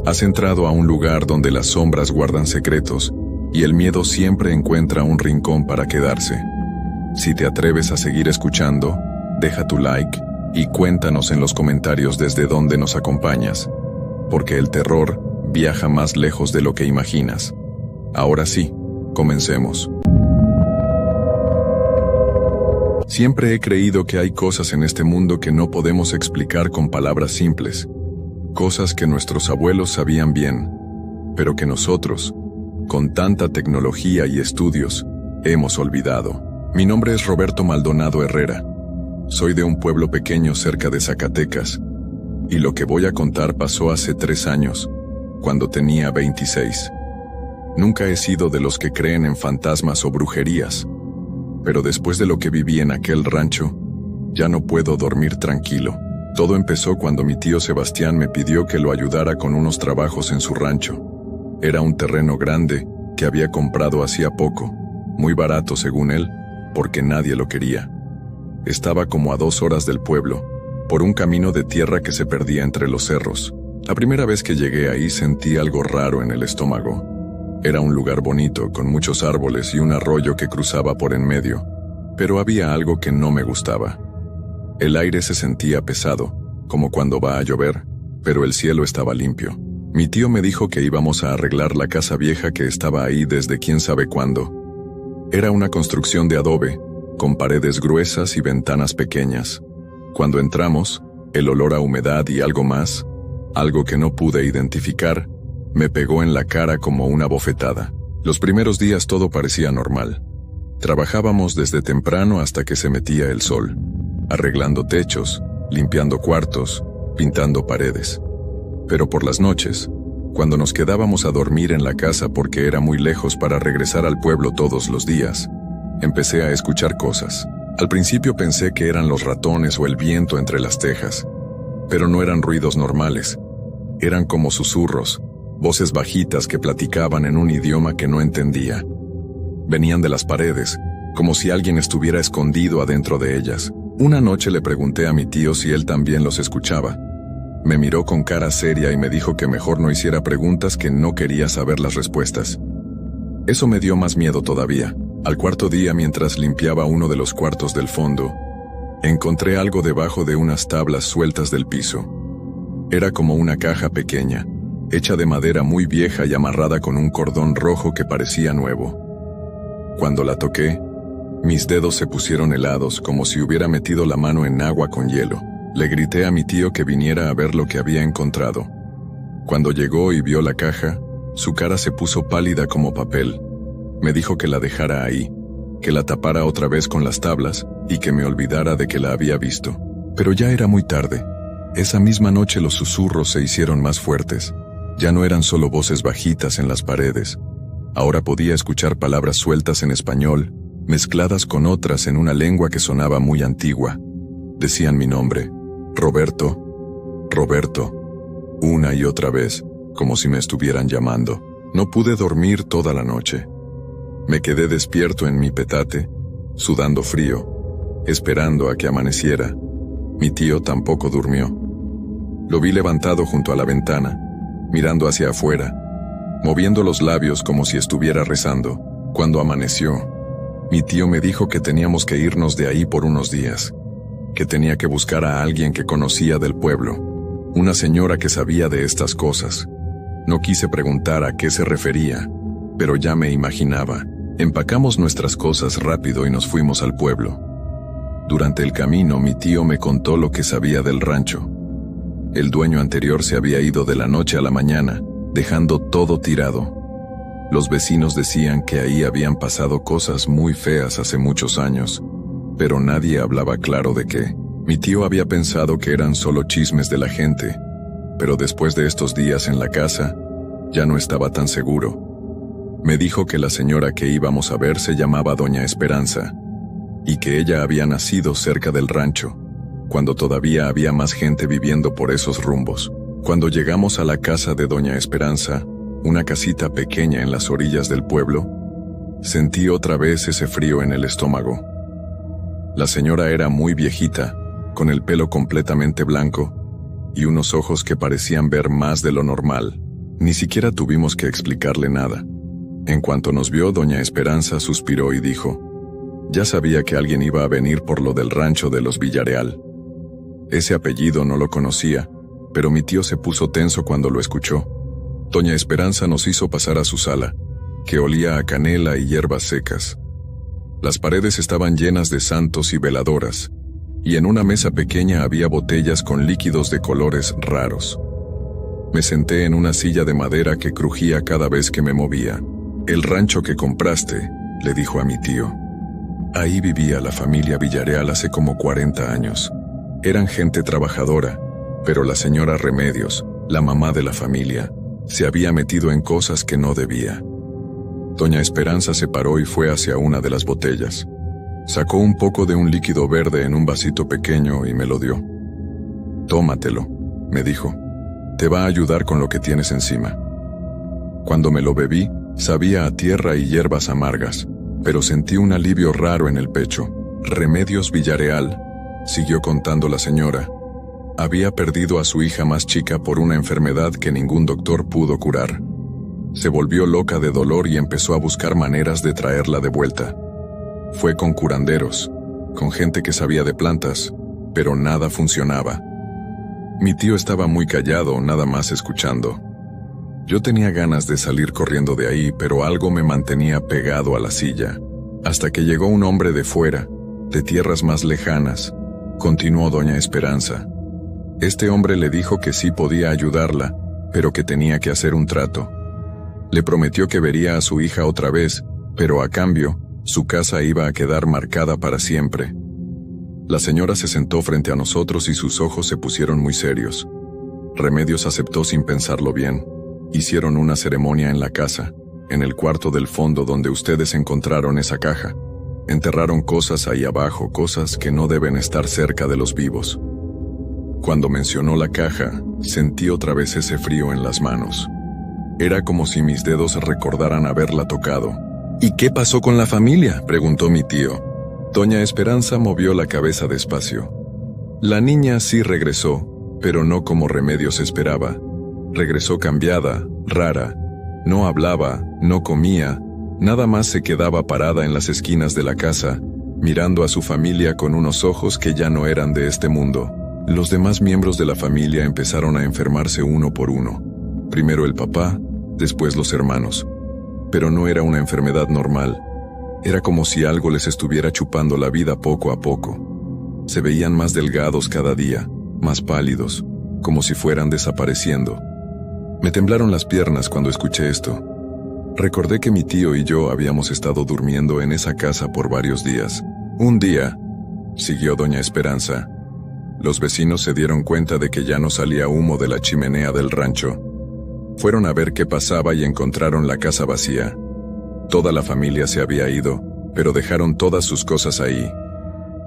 Has entrado a un lugar donde las sombras guardan secretos y el miedo siempre encuentra un rincón para quedarse. Si te atreves a seguir escuchando, deja tu like y cuéntanos en los comentarios desde dónde nos acompañas, porque el terror viaja más lejos de lo que imaginas. Ahora sí, comencemos. Siempre he creído que hay cosas en este mundo que no podemos explicar con palabras simples. Cosas que nuestros abuelos sabían bien, pero que nosotros, con tanta tecnología y estudios, hemos olvidado. Mi nombre es Roberto Maldonado Herrera. Soy de un pueblo pequeño cerca de Zacatecas, y lo que voy a contar pasó hace 3 años, cuando tenía 26. Nunca he sido de los que creen en fantasmas o brujerías, pero después de lo que viví en aquel rancho, ya no puedo dormir tranquilo. Todo empezó cuando mi tío Sebastián me pidió que lo ayudara con unos trabajos en su rancho. Era un terreno grande que había comprado hacía poco, muy barato según él, porque nadie lo quería. Estaba como a 2 horas del pueblo, por un camino de tierra que se perdía entre los cerros. La primera vez que llegué ahí sentí algo raro en el estómago. Era un lugar bonito, con muchos árboles y un arroyo que cruzaba por en medio, pero había algo que no me gustaba. El aire se sentía pesado, como cuando va a llover, pero el cielo estaba limpio. Mi tío me dijo que íbamos a arreglar la casa vieja que estaba ahí desde quién sabe cuándo. Era una construcción de adobe, con paredes gruesas y ventanas pequeñas. Cuando entramos, el olor a humedad y algo más, algo que no pude identificar, me pegó en la cara como una bofetada. Los primeros días todo parecía normal. Trabajábamos desde temprano hasta que se metía el sol, arreglando techos, limpiando cuartos, pintando paredes. Pero por las noches, cuando nos quedábamos a dormir en la casa porque era muy lejos para regresar al pueblo todos los días, empecé a escuchar cosas. Al principio pensé que eran los ratones o el viento entre las tejas, pero no eran ruidos normales. Eran como susurros, voces bajitas que platicaban en un idioma que no entendía. Venían de las paredes, como si alguien estuviera escondido adentro de ellas. Una noche le pregunté a mi tío si él también los escuchaba. Me miró con cara seria y me dijo que mejor no hiciera preguntas, que no quería saber las respuestas. Eso me dio más miedo todavía. Al cuarto día, mientras limpiaba uno de los cuartos del fondo, encontré algo debajo de unas tablas sueltas del piso. Era como una caja pequeña, hecha de madera muy vieja y amarrada con un cordón rojo que parecía nuevo. Cuando la toqué, mis dedos se pusieron helados, como si hubiera metido la mano en agua con hielo. Le grité a mi tío que viniera a ver lo que había encontrado. Cuando llegó y vio la caja, su cara se puso pálida como papel. Me dijo que la dejara ahí, que la tapara otra vez con las tablas y que me olvidara de que la había visto. Pero ya era muy tarde. Esa misma noche los susurros se hicieron más fuertes. Ya no eran solo voces bajitas en las paredes. Ahora podía escuchar palabras sueltas en español, mezcladas con otras en una lengua que sonaba muy antigua. Decían mi nombre, Roberto, Roberto, una y otra vez, como si me estuvieran llamando. No pude dormir toda la noche. Me quedé despierto en mi petate, sudando frío, esperando a que amaneciera. Mi tío tampoco durmió. Lo vi levantado junto a la ventana, mirando hacia afuera, moviendo los labios como si estuviera rezando. Cuando amaneció, mi tío me dijo que teníamos que irnos de ahí por unos días, que tenía que buscar a alguien que conocía del pueblo, una señora que sabía de estas cosas. No quise preguntar a qué se refería, pero ya me imaginaba. Empacamos nuestras cosas rápido y nos fuimos al pueblo. Durante el camino mi tío me contó lo que sabía del rancho. El dueño anterior se había ido de la noche a la mañana, dejando todo tirado. Los vecinos decían que ahí habían pasado cosas muy feas hace muchos años, pero nadie hablaba claro de qué. Mi tío había pensado que eran solo chismes de la gente, pero después de estos días en la casa, ya no estaba tan seguro. Me dijo que la señora que íbamos a ver se llamaba Doña Esperanza, y que ella había nacido cerca del rancho, cuando todavía había más gente viviendo por esos rumbos. Cuando llegamos a la casa de Doña Esperanza, una casita pequeña en las orillas del pueblo, sentí otra vez ese frío en el estómago. La señora era muy viejita, con el pelo completamente blanco, y unos ojos que parecían ver más de lo normal. Ni siquiera tuvimos que explicarle nada. En cuanto nos vio, doña Esperanza suspiró y dijo: ya sabía que alguien iba a venir por lo del rancho de los Villareal. Ese apellido no lo conocía, pero mi tío se puso tenso cuando lo escuchó. Doña Esperanza nos hizo pasar a su sala, que olía a canela y hierbas secas. Las paredes estaban llenas de santos y veladoras, y en una mesa pequeña había botellas con líquidos de colores raros. Me senté en una silla de madera que crujía cada vez que me movía. El rancho que compraste, le dijo a mi tío. Ahí vivía la familia Villareal hace como 40 años. Eran gente trabajadora, pero la señora Remedios, la mamá de la familia, se había metido en cosas que no debía. Doña Esperanza se paró y fue hacia una de las botellas. Sacó un poco de un líquido verde en un vasito pequeño y me lo dio. Tómatelo, me dijo. Te va a ayudar con lo que tienes encima. Cuando me lo bebí, sabía a tierra y hierbas amargas, pero sentí un alivio raro en el pecho. Remedios Villareal, siguió contando la señora, había perdido a su hija más chica por una enfermedad que ningún doctor pudo curar. Se volvió loca de dolor y empezó a buscar maneras de traerla de vuelta. Fue con curanderos, con gente que sabía de plantas, pero nada funcionaba. Mi tío estaba muy callado, nada más escuchando. Yo tenía ganas de salir corriendo de ahí, pero algo me mantenía pegado a la silla, hasta que llegó un hombre de fuera, de tierras más lejanas, continuó doña Esperanza. Este hombre le dijo que sí podía ayudarla, pero que tenía que hacer un trato. Le prometió que vería a su hija otra vez, pero a cambio, su casa iba a quedar marcada para siempre. La señora se sentó frente a nosotros y sus ojos se pusieron muy serios. Remedios aceptó sin pensarlo bien. Hicieron una ceremonia en la casa, en el cuarto del fondo donde ustedes encontraron esa caja. Enterraron cosas ahí abajo, cosas que no deben estar cerca de los vivos. Cuando mencionó la caja, sentí otra vez ese frío en las manos. Era como si mis dedos recordaran haberla tocado. ¿Y qué pasó con la familia?, preguntó mi tío. Doña Esperanza movió la cabeza despacio. La niña sí regresó, pero no como Remedios esperaba. Regresó cambiada, rara. No hablaba, no comía, nada más se quedaba parada en las esquinas de la casa, mirando a su familia con unos ojos que ya no eran de este mundo. Los demás miembros de la familia empezaron a enfermarse uno por uno. Primero el papá, después los hermanos. Pero no era una enfermedad normal. Era como si algo les estuviera chupando la vida poco a poco. Se veían más delgados cada día, más pálidos, como si fueran desapareciendo. Me temblaron las piernas cuando escuché esto. Recordé que mi tío y yo habíamos estado durmiendo en esa casa por varios días. Un día, siguió doña Esperanza, los vecinos se dieron cuenta de que ya no salía humo de la chimenea del rancho. Fueron a ver qué pasaba y encontraron la casa vacía. Toda la familia se había ido, pero dejaron todas sus cosas ahí.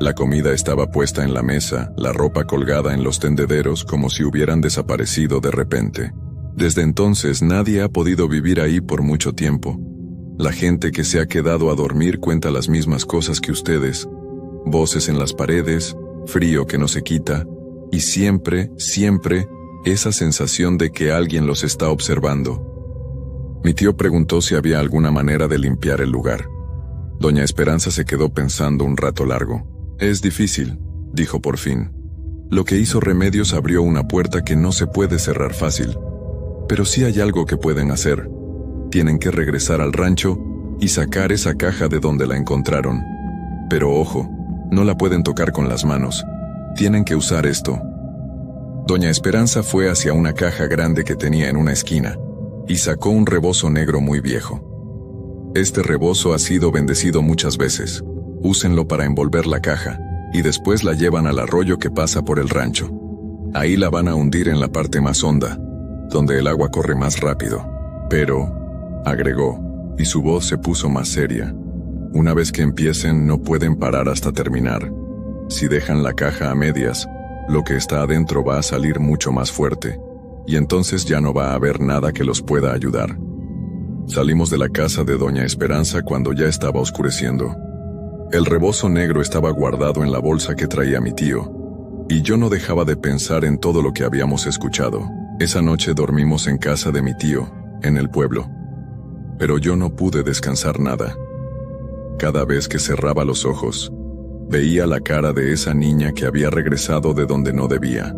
La comida estaba puesta en la mesa, la ropa colgada en los tendederos como si hubieran desaparecido de repente. Desde entonces nadie ha podido vivir ahí por mucho tiempo. La gente que se ha quedado a dormir cuenta las mismas cosas que ustedes. Voces en las paredes, frío que no se quita, y siempre, siempre, esa sensación de que alguien los está observando. Mi tío preguntó si había alguna manera de limpiar el lugar. Doña Esperanza se quedó pensando un rato largo. Es difícil, dijo por fin. Lo que hizo Remedios abrió una puerta que no se puede cerrar fácil. Pero sí hay algo que pueden hacer. Tienen que regresar al rancho y sacar esa caja de donde la encontraron. Pero ojo, no la pueden tocar con las manos. Tienen que usar esto. Doña Esperanza fue hacia una caja grande que tenía en una esquina y sacó un rebozo negro muy viejo. Este rebozo ha sido bendecido muchas veces. Úsenlo para envolver la caja y después la llevan al arroyo que pasa por el rancho. Ahí la van a hundir en la parte más honda, donde el agua corre más rápido. Pero, agregó, y su voz se puso más seria, una vez que empiecen no pueden parar hasta terminar. Si dejan la caja a medias, lo que está adentro va a salir mucho más fuerte, y entonces ya no va a haber nada que los pueda ayudar. Salimos de la casa de doña Esperanza cuando ya estaba oscureciendo. El rebozo negro estaba guardado en la bolsa que traía mi tío, y yo no dejaba de pensar en todo lo que habíamos escuchado. Esa noche dormimos en casa de mi tío, en el pueblo. Pero yo no pude descansar nada. Cada vez que cerraba los ojos, veía la cara de esa niña que había regresado de donde no debía,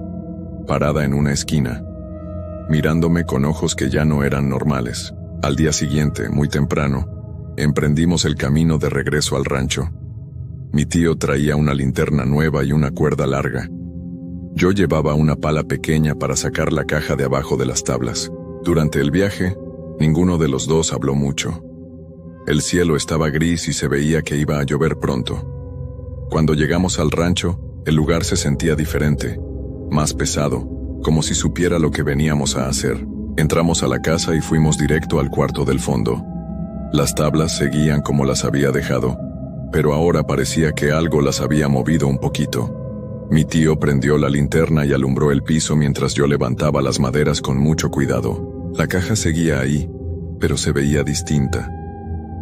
parada en una esquina, mirándome con ojos que ya no eran normales. Al día siguiente, muy temprano, emprendimos el camino de regreso al rancho. Mi tío traía una linterna nueva y una cuerda larga. Yo llevaba una pala pequeña para sacar la caja de abajo de las tablas. Durante el viaje, ninguno de los dos habló mucho. El cielo estaba gris y se veía que iba a llover pronto. Cuando llegamos al rancho, el lugar se sentía diferente, más pesado, como si supiera lo que veníamos a hacer. Entramos a la casa y fuimos directo al cuarto del fondo. Las tablas seguían como las había dejado, pero ahora parecía que algo las había movido un poquito. Mi tío prendió la linterna y alumbró el piso mientras yo levantaba las maderas con mucho cuidado. La caja seguía ahí, pero se veía distinta.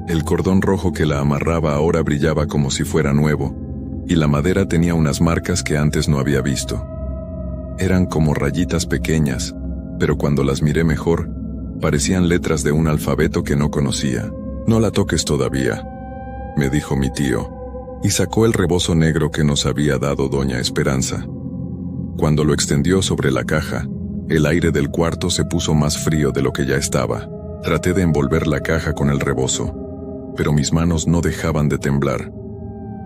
El cordón rojo que la amarraba ahora brillaba como si fuera nuevo, y la madera tenía unas marcas que antes no había visto. Eran como rayitas pequeñas, pero cuando las miré mejor, parecían letras de un alfabeto que no conocía. «No la toques todavía», me dijo mi tío, y sacó el rebozo negro que nos había dado doña Esperanza. Cuando lo extendió sobre la caja, el aire del cuarto se puso más frío de lo que ya estaba. Traté de envolver la caja con el rebozo, pero mis manos no dejaban de temblar.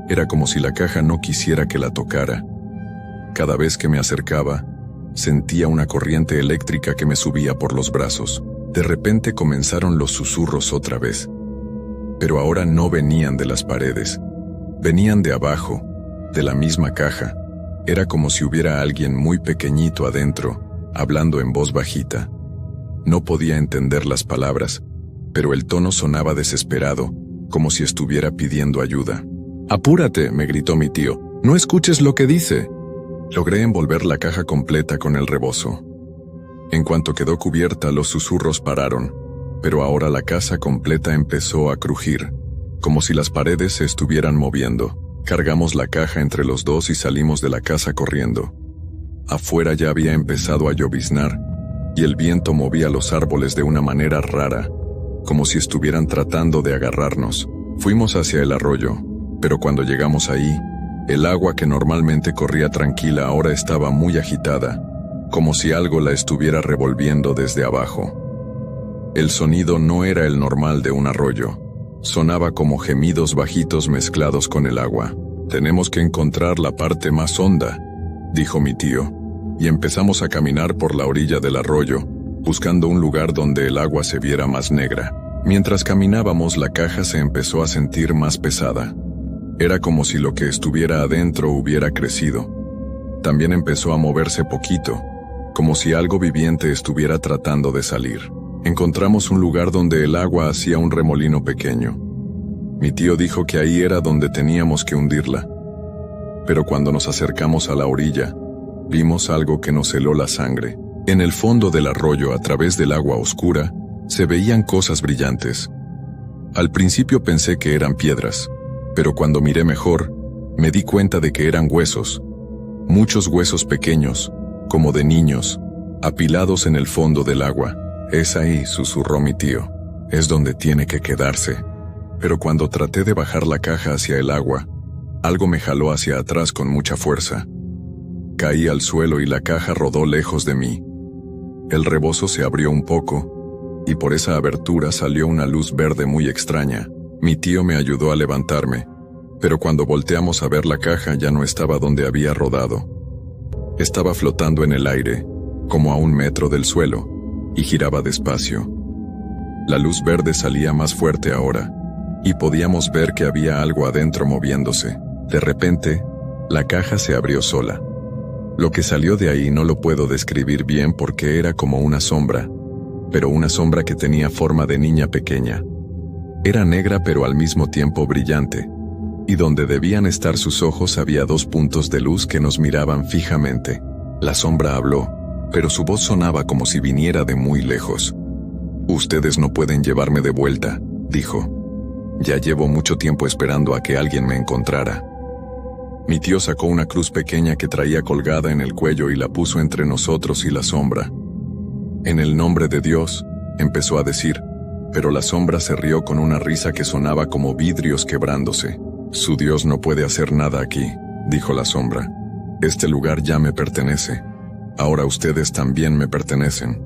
Era como si la caja no quisiera que la tocara. Cada vez que me acercaba, sentía una corriente eléctrica que me subía por los brazos. De repente comenzaron los susurros otra vez. Pero ahora no venían de las paredes. Venían de abajo, de la misma caja. Era como si hubiera alguien muy pequeñito adentro, hablando en voz bajita. No podía entender las palabras, pero el tono sonaba desesperado, como si estuviera pidiendo ayuda. «Apúrate», me gritó mi tío. «No escuches lo que dice». Logré envolver la caja completa con el rebozo. En cuanto quedó cubierta, los susurros pararon, pero ahora la casa completa empezó a crujir, como si las paredes se estuvieran moviendo. Cargamos la caja entre los dos y salimos de la casa corriendo. Afuera ya había empezado a lloviznar, y el viento movía los árboles de una manera rara, como si estuvieran tratando de agarrarnos. Fuimos hacia el arroyo, pero cuando llegamos ahí, el agua que normalmente corría tranquila ahora estaba muy agitada, como si algo la estuviera revolviendo desde abajo. El sonido no era el normal de un arroyo. Sonaba como gemidos bajitos mezclados con el agua. «Tenemos que encontrar la parte más honda», dijo mi tío, y empezamos a caminar por la orilla del arroyo, buscando un lugar donde el agua se viera más negra. Mientras caminábamos, la caja se empezó a sentir más pesada. Era como si lo que estuviera adentro hubiera crecido. También empezó a moverse poquito, como si algo viviente estuviera tratando de salir. Encontramos un lugar donde el agua hacía un remolino pequeño. Mi tío dijo que ahí era donde teníamos que hundirla. Pero cuando nos acercamos a la orilla, vimos algo que nos heló la sangre. En el fondo del arroyo, a través del agua oscura, se veían cosas brillantes. Al principio pensé que eran piedras, pero cuando miré mejor, me di cuenta de que eran huesos. Muchos huesos pequeños, como de niños, apilados en el fondo del agua. «Es ahí», susurró mi tío. «Es donde tiene que quedarse». Pero cuando traté de bajar la caja hacia el agua, algo me jaló hacia atrás con mucha fuerza. Caí al suelo y la caja rodó lejos de mí. El rebozo se abrió un poco, y por esa abertura salió una luz verde muy extraña. Mi tío me ayudó a levantarme, pero cuando volteamos a ver la caja ya no estaba donde había rodado. Estaba flotando en el aire, como a 1 metro del suelo, y giraba despacio. La luz verde salía más fuerte ahora, y podíamos ver que había algo adentro moviéndose. De repente, la caja se abrió sola. Lo que salió de ahí no lo puedo describir bien porque era como una sombra, pero una sombra que tenía forma de niña pequeña. Era negra pero al mismo tiempo brillante, y donde debían estar sus ojos había 2 puntos de luz que nos miraban fijamente. La sombra habló, pero su voz sonaba como si viniera de muy lejos. «Ustedes no pueden llevarme de vuelta», dijo. «Ya llevo mucho tiempo esperando a que alguien me encontrara». Mi tío sacó una cruz pequeña que traía colgada en el cuello y la puso entre nosotros y la sombra. En el nombre de Dios, empezó a decir, pero la sombra se rió con una risa que sonaba como vidrios quebrándose. Su Dios no puede hacer nada aquí, dijo la sombra. Este lugar ya me pertenece. Ahora ustedes también me pertenecen.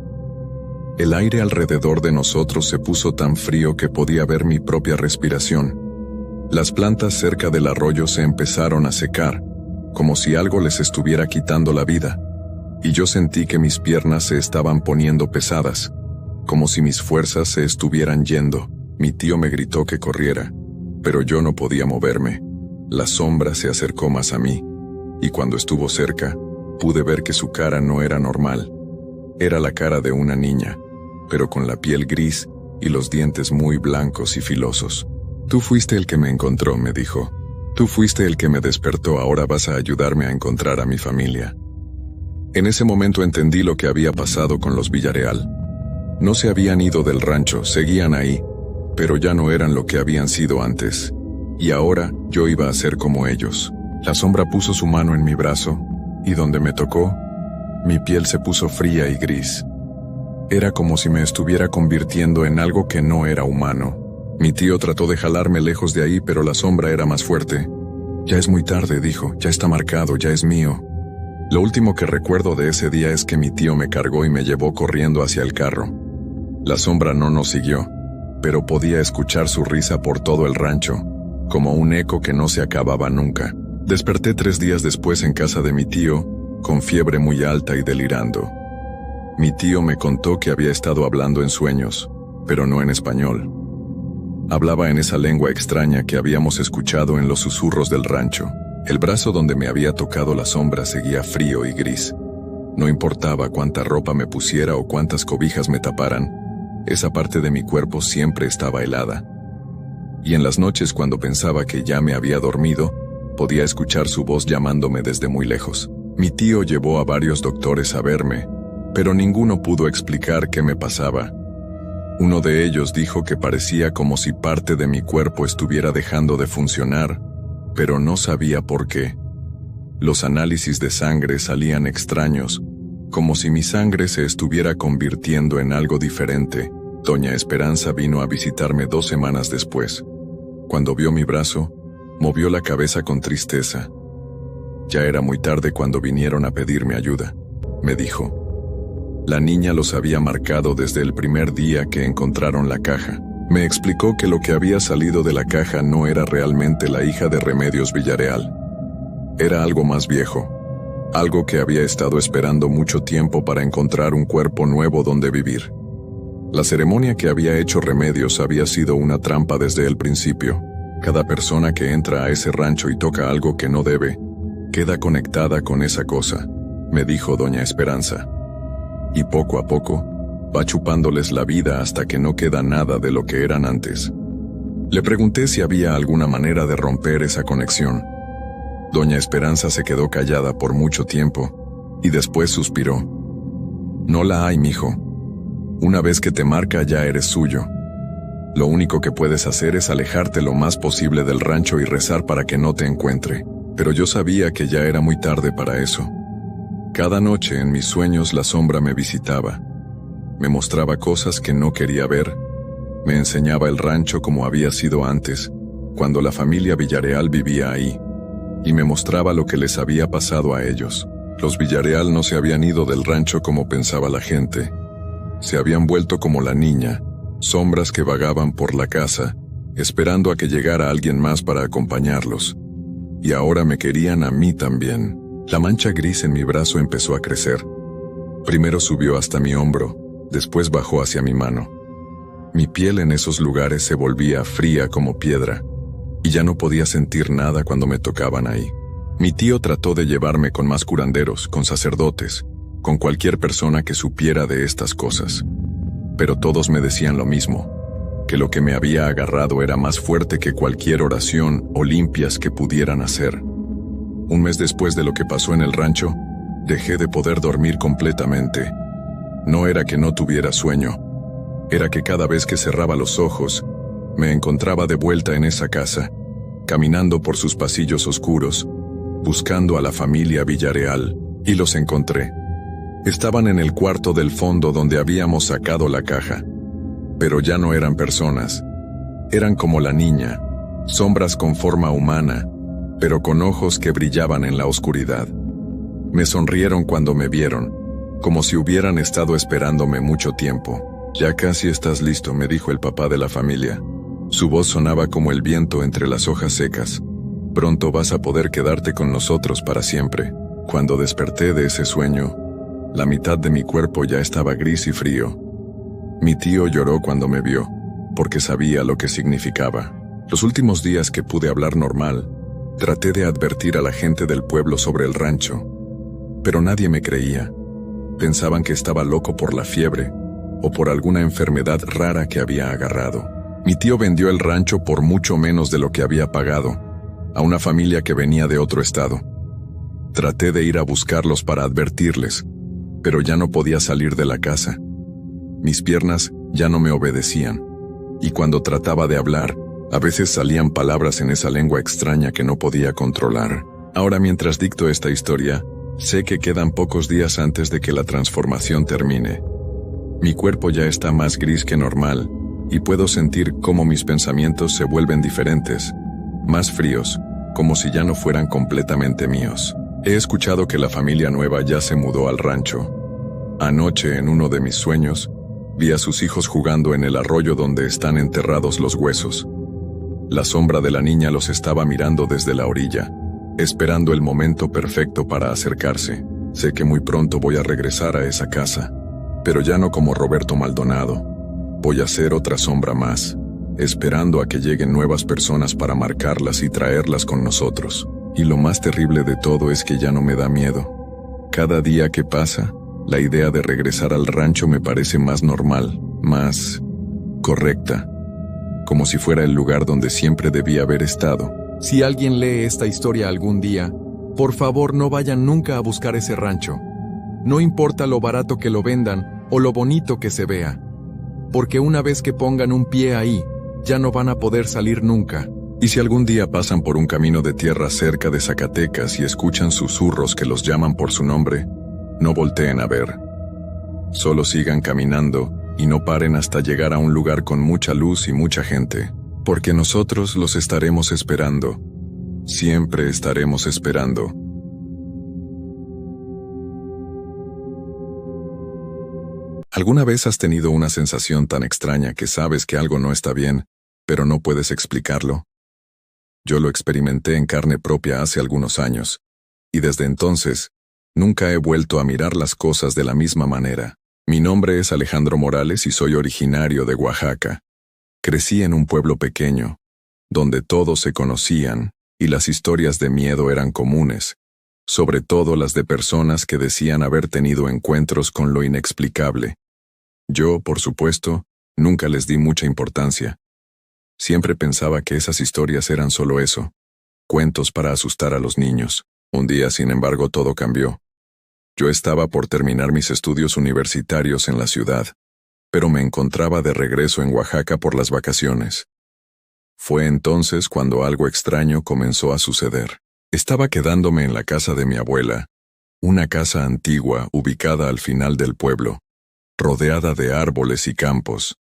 El aire alrededor de nosotros se puso tan frío que podía ver mi propia respiración. Las plantas cerca del arroyo se empezaron a secar, como si algo les estuviera quitando la vida, y yo sentí que mis piernas se estaban poniendo pesadas, como si mis fuerzas se estuvieran yendo. Mi tío me gritó que corriera, pero yo no podía moverme. La sombra se acercó más a mí, y cuando estuvo cerca, pude ver que su cara no era normal. Era la cara de una niña, pero con la piel gris y los dientes muy blancos y filosos. Tú fuiste el que me encontró, me dijo. Tú fuiste el que me despertó, ahora vas a ayudarme a encontrar a mi familia. En ese momento entendí lo que había pasado con los Villarreal. No se habían ido del rancho, seguían ahí, pero ya no eran lo que habían sido antes. Y ahora yo iba a ser como ellos. La sombra puso su mano en mi brazo, y donde me tocó, mi piel se puso fría y gris. Era como si me estuviera convirtiendo en algo que no era humano. Mi tío trató de jalarme lejos de ahí, pero la sombra era más fuerte. Ya es muy tarde, dijo, ya está marcado, ya es mío. Lo último que recuerdo de ese día es que mi tío me cargó y me llevó corriendo hacia el carro. La sombra no nos siguió, pero podía escuchar su risa por todo el rancho, como un eco que no se acababa nunca. Desperté 3 días después en casa de mi tío, con fiebre muy alta y delirando. Mi tío me contó que había estado hablando en sueños, pero no en español. Hablaba en esa lengua extraña que habíamos escuchado en los susurros del rancho. El brazo donde me había tocado la sombra seguía frío y gris. No importaba cuánta ropa me pusiera o cuántas cobijas me taparan, esa parte de mi cuerpo siempre estaba helada. Y en las noches cuando pensaba que ya me había dormido, podía escuchar su voz llamándome desde muy lejos. Mi tío llevó a varios doctores a verme, pero ninguno pudo explicar qué me pasaba. Uno de ellos dijo que parecía como si parte de mi cuerpo estuviera dejando de funcionar, pero no sabía por qué. Los análisis de sangre salían extraños, como si mi sangre se estuviera convirtiendo en algo diferente. Doña Esperanza vino a visitarme 2 semanas después. Cuando vio mi brazo, movió la cabeza con tristeza. Ya era muy tarde cuando vinieron a pedirme ayuda, me dijo. La niña los había marcado desde el primer día que encontraron la caja. Me explicó que lo que había salido de la caja no era realmente la hija de Remedios Villarreal. Era algo más viejo, algo que había estado esperando mucho tiempo para encontrar un cuerpo nuevo donde vivir. La ceremonia que había hecho Remedios había sido una trampa desde el principio. Cada persona que entra a ese rancho y toca algo que no debe, queda conectada con esa cosa, me dijo doña Esperanza. Y poco a poco, va chupándoles la vida hasta que no queda nada de lo que eran antes. Le pregunté si había alguna manera de romper esa conexión. Doña Esperanza se quedó callada por mucho tiempo, y después suspiró. No la hay, mijo. Una vez que te marca ya eres suyo. Lo único que puedes hacer es alejarte lo más posible del rancho y rezar para que no te encuentre. Pero yo sabía que ya era muy tarde para eso. Cada noche en mis sueños la sombra me visitaba. Me mostraba cosas que no quería ver. Me enseñaba el rancho como había sido antes, cuando la familia Villarreal vivía ahí. Y me mostraba lo que les había pasado a ellos. Los Villarreal no se habían ido del rancho como pensaba la gente. Se habían vuelto como la niña, sombras que vagaban por la casa, esperando a que llegara alguien más para acompañarlos. Y ahora me querían a mí también. La mancha gris en mi brazo empezó a crecer. Primero subió hasta mi hombro, después bajó hacia mi mano. Mi piel en esos lugares se volvía fría como piedra, y ya no podía sentir nada cuando me tocaban ahí. Mi tío trató de llevarme con más curanderos, con sacerdotes, con cualquier persona que supiera de estas cosas. Pero todos me decían lo mismo, que lo que me había agarrado era más fuerte que cualquier oración o limpias que pudieran hacer. Un mes después de lo que pasó en el rancho, dejé de poder dormir completamente. No era que no tuviera sueño, era que cada vez que cerraba los ojos, me encontraba de vuelta en esa casa, caminando por sus pasillos oscuros, buscando a la familia Villarreal, y los encontré. Estaban en el cuarto del fondo donde habíamos sacado la caja. Pero ya no eran personas. Eran como la niña, sombras con forma humana, pero con ojos que brillaban en la oscuridad. Me sonrieron cuando me vieron, como si hubieran estado esperándome mucho tiempo. «Ya casi estás listo», me dijo el papá de la familia. Su voz sonaba como el viento entre las hojas secas. «Pronto vas a poder quedarte con nosotros para siempre». Cuando desperté de ese sueño, la mitad de mi cuerpo ya estaba gris y frío. Mi tío lloró cuando me vio, porque sabía lo que significaba. Los últimos días que pude hablar normal, traté de advertir a la gente del pueblo sobre el rancho, pero nadie me creía. Pensaban que estaba loco por la fiebre o por alguna enfermedad rara que había agarrado. Mi tío vendió el rancho por mucho menos de lo que había pagado, a una familia que venía de otro estado. Traté de ir a buscarlos para advertirles, pero ya no podía salir de la casa. Mis piernas ya no me obedecían, y cuando trataba de hablar, a veces salían palabras en esa lengua extraña que no podía controlar. Ahora, mientras dicto esta historia, sé que quedan pocos días antes de que la transformación termine. Mi cuerpo ya está más gris que normal, y puedo sentir cómo mis pensamientos se vuelven diferentes, más fríos, como si ya no fueran completamente míos. He escuchado que la familia nueva ya se mudó al rancho. Anoche, en uno de mis sueños, vi a sus hijos jugando en el arroyo donde están enterrados los huesos. La sombra de la niña los estaba mirando desde la orilla, esperando el momento perfecto para acercarse. Sé que muy pronto voy a regresar a esa casa, pero ya no como Roberto Maldonado. Voy a ser otra sombra más, esperando a que lleguen nuevas personas para marcarlas y traerlas con nosotros. Y lo más terrible de todo es que ya no me da miedo. Cada día que pasa, la idea de regresar al rancho me parece más normal, más correcta, como si fuera el lugar donde siempre debía haber estado. Si alguien lee esta historia algún día, por favor no vayan nunca a buscar ese rancho. No importa lo barato que lo vendan o lo bonito que se vea, porque una vez que pongan un pie ahí, ya no van a poder salir nunca. Y si algún día pasan por un camino de tierra cerca de Zacatecas y escuchan susurros que los llaman por su nombre, no volteen a ver. Solo sigan caminando y no paren hasta llegar a un lugar con mucha luz y mucha gente, porque nosotros los estaremos esperando. Siempre estaremos esperando. ¿Alguna vez has tenido una sensación tan extraña que sabes que algo no está bien, pero no puedes explicarlo? Yo lo experimenté en carne propia hace algunos años, y desde entonces, nunca he vuelto a mirar las cosas de la misma manera. Mi nombre es Alejandro Morales y soy originario de Oaxaca. Crecí en un pueblo pequeño, donde todos se conocían y las historias de miedo eran comunes, sobre todo las de personas que decían haber tenido encuentros con lo inexplicable. Yo, por supuesto, nunca les di mucha importancia. Siempre pensaba que esas historias eran solo eso, cuentos para asustar a los niños. Un día, sin embargo, todo cambió. Yo estaba por terminar mis estudios universitarios en la ciudad, pero me encontraba de regreso en Oaxaca por las vacaciones. Fue entonces cuando algo extraño comenzó a suceder. Estaba quedándome en la casa de mi abuela, una casa antigua ubicada al final del pueblo, rodeada de árboles y campos.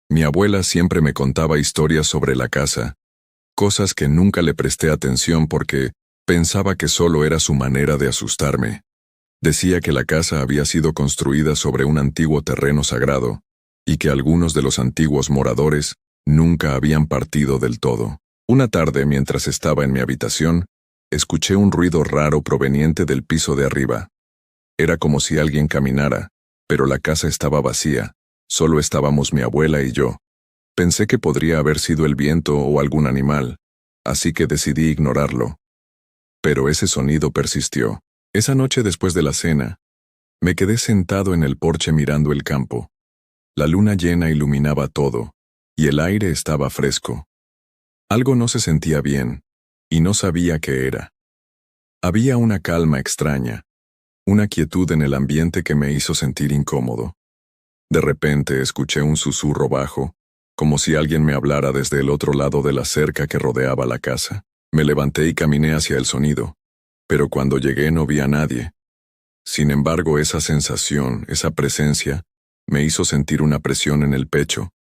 Mi abuela siempre me contaba historias sobre la casa, cosas que nunca le presté atención porque pensaba que solo era su manera de asustarme. Decía que la casa había sido construida sobre un antiguo terreno sagrado, y que algunos de los antiguos moradores nunca habían partido del todo. Una tarde, mientras estaba en mi habitación, escuché un ruido raro proveniente del piso de arriba. Era como si alguien caminara, pero la casa estaba vacía. Solo estábamos mi abuela y yo. Pensé que podría haber sido el viento o algún animal, así que decidí ignorarlo. Pero ese sonido persistió. Esa noche después de la cena, me quedé sentado en el porche mirando el campo. La luna llena iluminaba todo, y el aire estaba fresco. Algo no se sentía bien, y no sabía qué era. Había una calma extraña, una quietud en el ambiente que me hizo sentir incómodo. De repente escuché un susurro bajo, como si alguien me hablara desde el otro lado de la cerca que rodeaba la casa. Me levanté y caminé hacia el sonido, pero cuando llegué no vi a nadie. Sin embargo, esa sensación, esa presencia, me hizo sentir una presión en el pecho,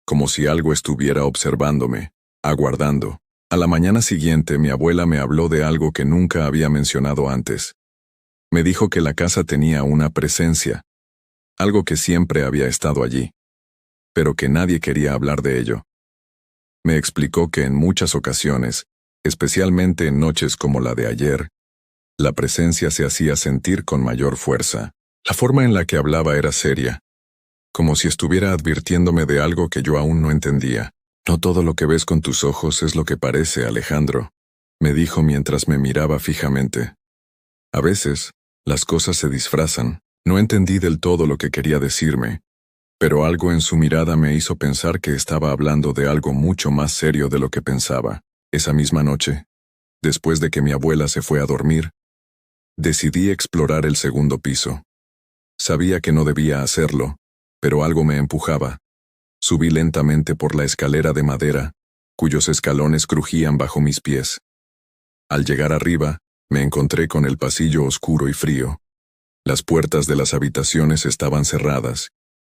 como si algo estuviera observándome, aguardando. A la mañana siguiente, mi abuela me habló de algo que nunca había mencionado antes. Me dijo que la casa tenía una presencia, algo que siempre había estado allí, pero que nadie quería hablar de ello. Me explicó que en muchas ocasiones, especialmente en noches como la de ayer, la presencia se hacía sentir con mayor fuerza. La forma en la que hablaba era seria, como si estuviera advirtiéndome de algo que yo aún no entendía. No todo lo que ves con tus ojos es lo que parece, Alejandro, me dijo mientras me miraba fijamente. A veces, las cosas se disfrazan. No entendí del todo lo que quería decirme, pero algo en su mirada me hizo pensar que estaba hablando de algo mucho más serio de lo que pensaba. Esa misma noche, después de que mi abuela se fue a dormir, decidí explorar el segundo piso. Sabía que no debía hacerlo, pero algo me empujaba. Subí lentamente por la escalera de madera, cuyos escalones crujían bajo mis pies. Al llegar arriba, me encontré con el pasillo oscuro y frío. Las puertas de las habitaciones estaban cerradas,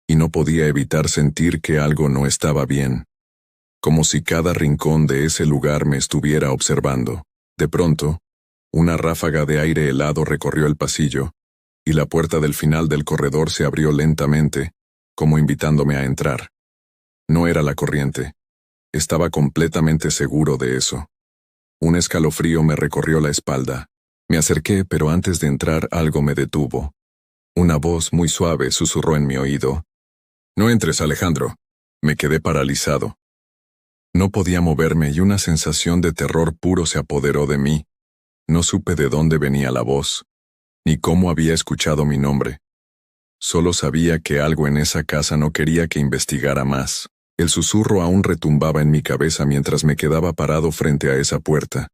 y no podía evitar sentir que algo no estaba bien, como si cada rincón de ese lugar me estuviera observando. De pronto, una ráfaga de aire helado recorrió el pasillo, y la puerta del final del corredor se abrió lentamente, como invitándome a entrar. No era la corriente. Estaba completamente seguro de eso. Un escalofrío me recorrió la espalda. Me acerqué, pero antes de entrar algo me detuvo. Una voz muy suave susurró en mi oído. «No entres, Alejandro». Me quedé paralizado. No podía moverme y una sensación de terror puro se apoderó de mí. No supe de dónde venía la voz, ni cómo había escuchado mi nombre. Solo sabía que algo en esa casa no quería que investigara más. El susurro aún retumbaba en mi cabeza mientras me quedaba parado frente a esa puerta.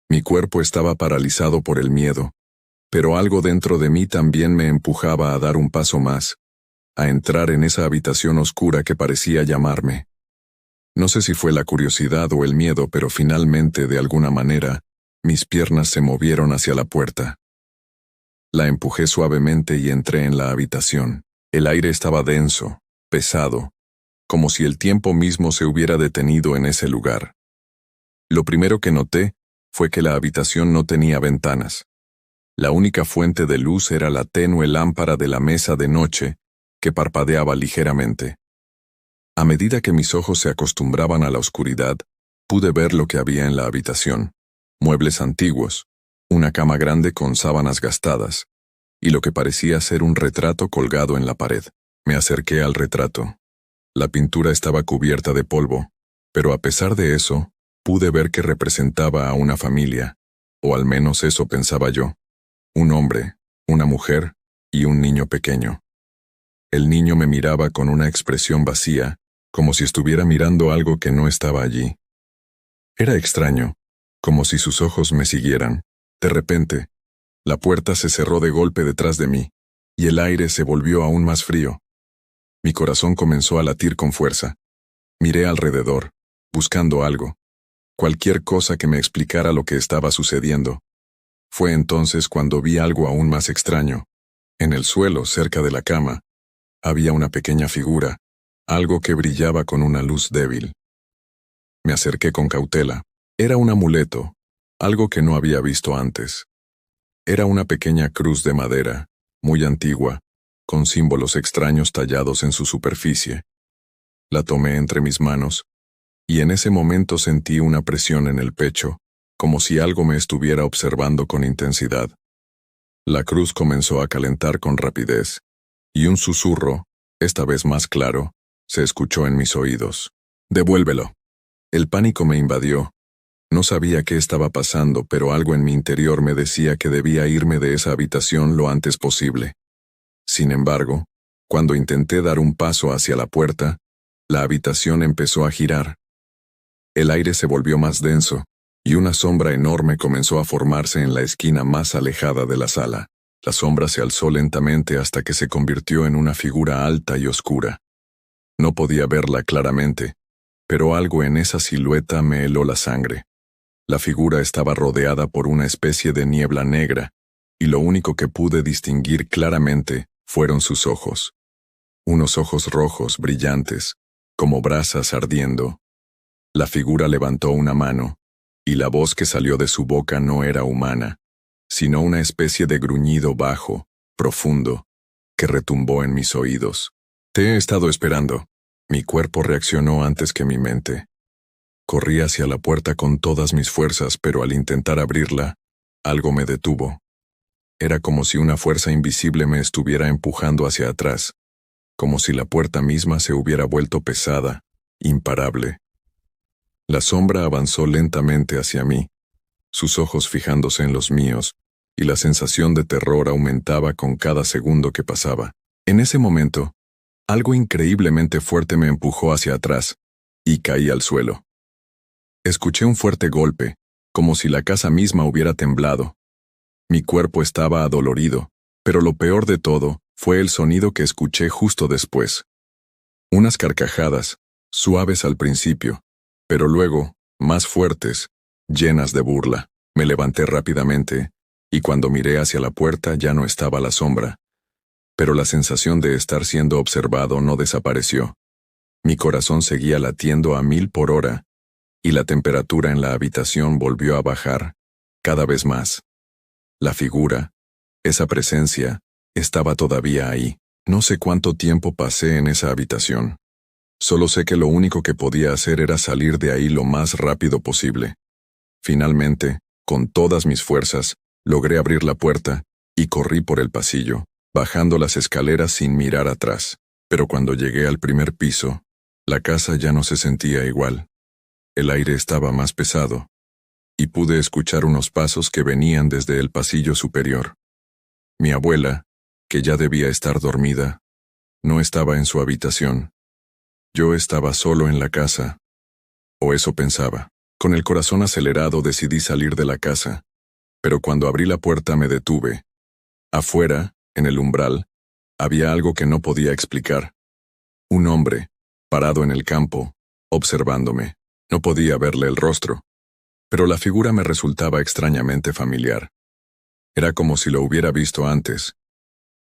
Mi cuerpo estaba paralizado por el miedo, pero algo dentro de mí también me empujaba a dar un paso más, a entrar en esa habitación oscura que parecía llamarme. No sé si fue la curiosidad o el miedo, pero finalmente, de alguna manera, mis piernas se movieron hacia la puerta. La empujé suavemente y entré en la habitación. El aire estaba denso, pesado, como si el tiempo mismo se hubiera detenido en ese lugar. Lo primero que noté fue que la habitación no tenía ventanas. La única fuente de luz era la tenue lámpara de la mesa de noche, que parpadeaba ligeramente. A medida que mis ojos se acostumbraban a la oscuridad, pude ver lo que había en la habitación. Muebles antiguos, una cama grande con sábanas gastadas, y lo que parecía ser un retrato colgado en la pared. Me acerqué al retrato. La pintura estaba cubierta de polvo, pero a pesar de eso, pude ver que representaba a una familia, o al menos eso pensaba yo. Un hombre, una mujer y un niño pequeño. El niño me miraba con una expresión vacía, como si estuviera mirando algo que no estaba allí. Era extraño, como si sus ojos me siguieran. De repente, la puerta se cerró de golpe detrás de mí, y el aire se volvió aún más frío. Mi corazón comenzó a latir con fuerza. Miré alrededor, buscando algo, cualquier cosa que me explicara lo que estaba sucediendo. Fue entonces cuando vi algo aún más extraño. En el suelo, cerca de la cama, había una pequeña figura, algo que brillaba con una luz débil. Me acerqué con cautela. Era un amuleto, algo que no había visto antes. Era una pequeña cruz de madera, muy antigua, con símbolos extraños tallados en su superficie. La tomé entre mis manos, y en ese momento sentí una presión en el pecho, como si algo me estuviera observando con intensidad. La cruz comenzó a calentar con rapidez, y un susurro, esta vez más claro, se escuchó en mis oídos. «Devuélvelo». El pánico me invadió. No sabía qué estaba pasando, pero algo en mi interior me decía que debía irme de esa habitación lo antes posible. Sin embargo, cuando intenté dar un paso hacia la puerta, la habitación empezó a girar. El aire se volvió más denso, y una sombra enorme comenzó a formarse en la esquina más alejada de la sala. La sombra se alzó lentamente hasta que se convirtió en una figura alta y oscura. No podía verla claramente, pero algo en esa silueta me heló la sangre. La figura estaba rodeada por una especie de niebla negra, y lo único que pude distinguir claramente fueron sus ojos. Unos ojos rojos, brillantes, como brasas ardiendo. La figura levantó una mano, y la voz que salió de su boca no era humana, sino una especie de gruñido bajo, profundo, que retumbó en mis oídos. Te he estado esperando. Mi cuerpo reaccionó antes que mi mente. Corrí hacia la puerta con todas mis fuerzas, pero al intentar abrirla, algo me detuvo. Era como si una fuerza invisible me estuviera empujando hacia atrás, como si la puerta misma se hubiera vuelto pesada, imparable. La sombra avanzó lentamente hacia mí, sus ojos fijándose en los míos, y la sensación de terror aumentaba con cada segundo que pasaba. En ese momento, algo increíblemente fuerte me empujó hacia atrás, y caí al suelo. Escuché un fuerte golpe, como si la casa misma hubiera temblado. Mi cuerpo estaba adolorido, pero lo peor de todo fue el sonido que escuché justo después. Unas carcajadas, suaves al principio, pero luego, más fuertes, llenas de burla. Me levanté rápidamente, y cuando miré hacia la puerta ya no estaba la sombra. Pero la sensación de estar siendo observado no desapareció. Mi corazón seguía latiendo a 1000 por hora, y la temperatura en la habitación volvió a bajar, cada vez más. La figura, esa presencia, estaba todavía ahí. No sé cuánto tiempo pasé en esa habitación. Solo sé que lo único que podía hacer era salir de ahí lo más rápido posible. Finalmente, con todas mis fuerzas, logré abrir la puerta y corrí por el pasillo, bajando las escaleras sin mirar atrás. Pero cuando llegué al primer piso, la casa ya no se sentía igual. El aire estaba más pesado, y pude escuchar unos pasos que venían desde el pasillo superior. Mi abuela, que ya debía estar dormida, no estaba en su habitación. Yo estaba solo en la casa, o eso pensaba. Con el corazón acelerado decidí salir de la casa, pero cuando abrí la puerta me detuve. Afuera, en el umbral, había algo que no podía explicar. Un hombre, parado en el campo, observándome. No podía verle el rostro, pero la figura me resultaba extrañamente familiar. Era como si lo hubiera visto antes,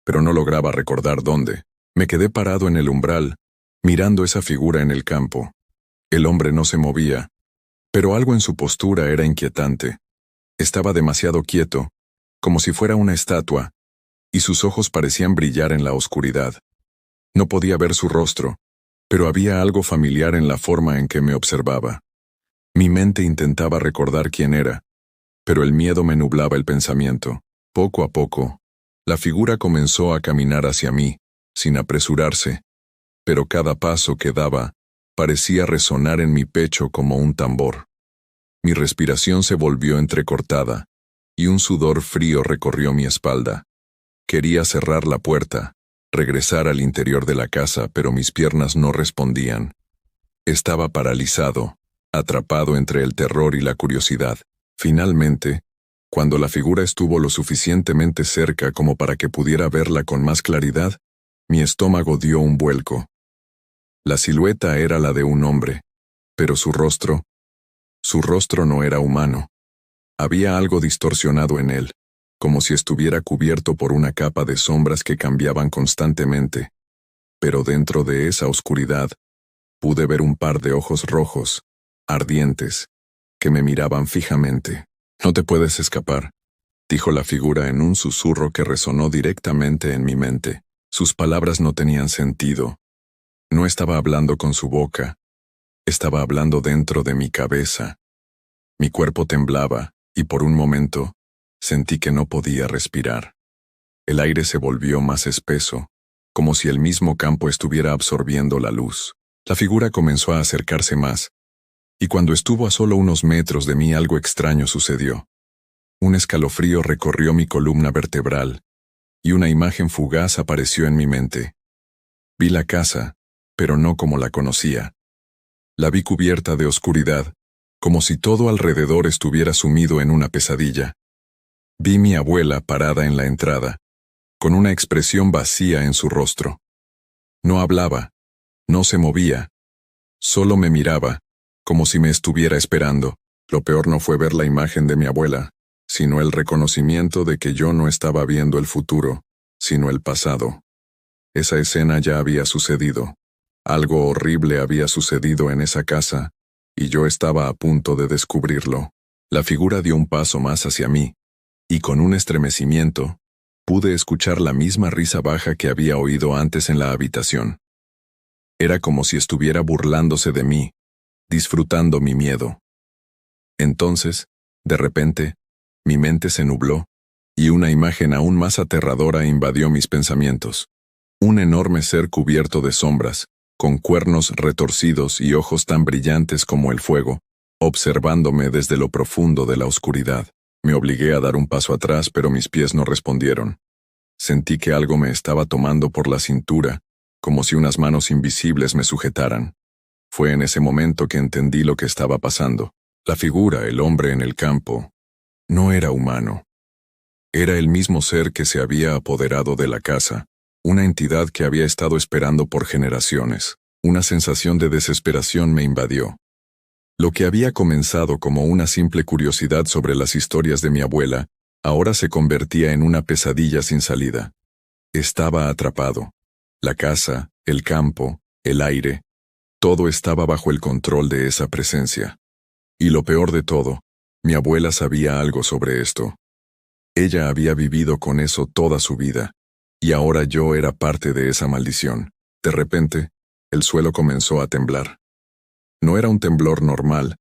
pero no lograba recordar dónde. Me quedé parado en el umbral, mirando esa figura en el campo. El hombre no se movía, pero algo en su postura era inquietante. Estaba demasiado quieto, como si fuera una estatua, y sus ojos parecían brillar en la oscuridad. No podía ver su rostro, pero había algo familiar en la forma en que me observaba. Mi mente intentaba recordar quién era, pero el miedo me nublaba el pensamiento. Poco a poco, la figura comenzó a caminar hacia mí, sin apresurarse, pero cada paso que daba parecía resonar en mi pecho como un tambor. Mi respiración se volvió entrecortada, y un sudor frío recorrió mi espalda. Quería cerrar la puerta, regresar al interior de la casa, pero mis piernas no respondían. Estaba paralizado, atrapado entre el terror y la curiosidad. Finalmente, cuando la figura estuvo lo suficientemente cerca como para que pudiera verla con más claridad, mi estómago dio un vuelco. La silueta era la de un hombre, pero su rostro no era humano. Había algo distorsionado en él, como si estuviera cubierto por una capa de sombras que cambiaban constantemente. Pero dentro de esa oscuridad, pude ver un par de ojos rojos, ardientes, que me miraban fijamente. «No te puedes escapar», dijo la figura en un susurro que resonó directamente en mi mente. Sus palabras no tenían sentido. No estaba hablando con su boca, estaba hablando dentro de mi cabeza. Mi cuerpo temblaba, y por un momento, sentí que no podía respirar. El aire se volvió más espeso, como si el mismo campo estuviera absorbiendo la luz. La figura comenzó a acercarse más, y cuando estuvo a solo unos metros de mí algo extraño sucedió. Un escalofrío recorrió mi columna vertebral, y una imagen fugaz apareció en mi mente. Vi la casa, pero no como la conocía. La vi cubierta de oscuridad, como si todo alrededor estuviera sumido en una pesadilla. Vi mi abuela parada en la entrada, con una expresión vacía en su rostro. No hablaba, no se movía, solo me miraba, como si me estuviera esperando. Lo peor no fue ver la imagen de mi abuela, sino el reconocimiento de que yo no estaba viendo el futuro, sino el pasado. Esa escena ya había sucedido. Algo horrible había sucedido en esa casa, y yo estaba a punto de descubrirlo. La figura dio un paso más hacia mí, y con un estremecimiento, pude escuchar la misma risa baja que había oído antes en la habitación. Era como si estuviera burlándose de mí, disfrutando mi miedo. Entonces, de repente, mi mente se nubló, y una imagen aún más aterradora invadió mis pensamientos. Un enorme ser cubierto de sombras, con cuernos retorcidos y ojos tan brillantes como el fuego, observándome desde lo profundo de la oscuridad. Me obligué a dar un paso atrás, pero mis pies no respondieron. Sentí que algo me estaba tomando por la cintura, como si unas manos invisibles me sujetaran. Fue en ese momento que entendí lo que estaba pasando. La figura, el hombre en el campo, no era humano. Era el mismo ser que se había apoderado de la casa, una entidad que había estado esperando por generaciones. Una sensación de desesperación me invadió. Lo que había comenzado como una simple curiosidad sobre las historias de mi abuela, ahora se convertía en una pesadilla sin salida. Estaba atrapado. La casa, el campo, el aire, todo estaba bajo el control de esa presencia. Y lo peor de todo, mi abuela sabía algo sobre esto. Ella había vivido con eso toda su vida, y ahora yo era parte de esa maldición. De repente, el suelo comenzó a temblar. No era un temblor normal,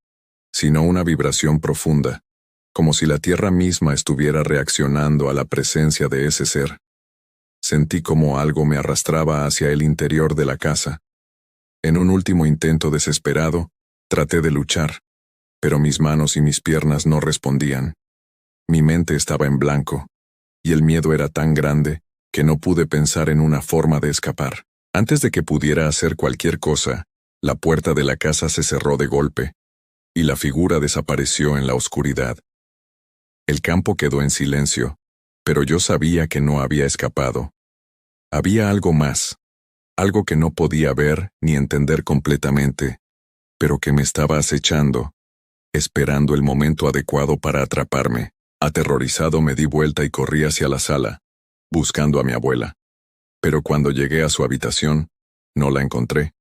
sino una vibración profunda, como si la tierra misma estuviera reaccionando a la presencia de ese ser. Sentí como algo me arrastraba hacia el interior de la casa. En un último intento desesperado, traté de luchar, pero mis manos y mis piernas no respondían. Mi mente estaba en blanco, y el miedo era tan grande que no pude pensar en una forma de escapar. Antes de que pudiera hacer cualquier cosa, la puerta de la casa se cerró de golpe, y la figura desapareció en la oscuridad. El campo quedó en silencio, pero yo sabía que no había escapado. Había algo más, algo que no podía ver ni entender completamente, pero que me estaba acechando, esperando el momento adecuado para atraparme. Aterrorizado me di vuelta y corrí hacia la sala, buscando a mi abuela. Pero cuando llegué a su habitación, no la encontré.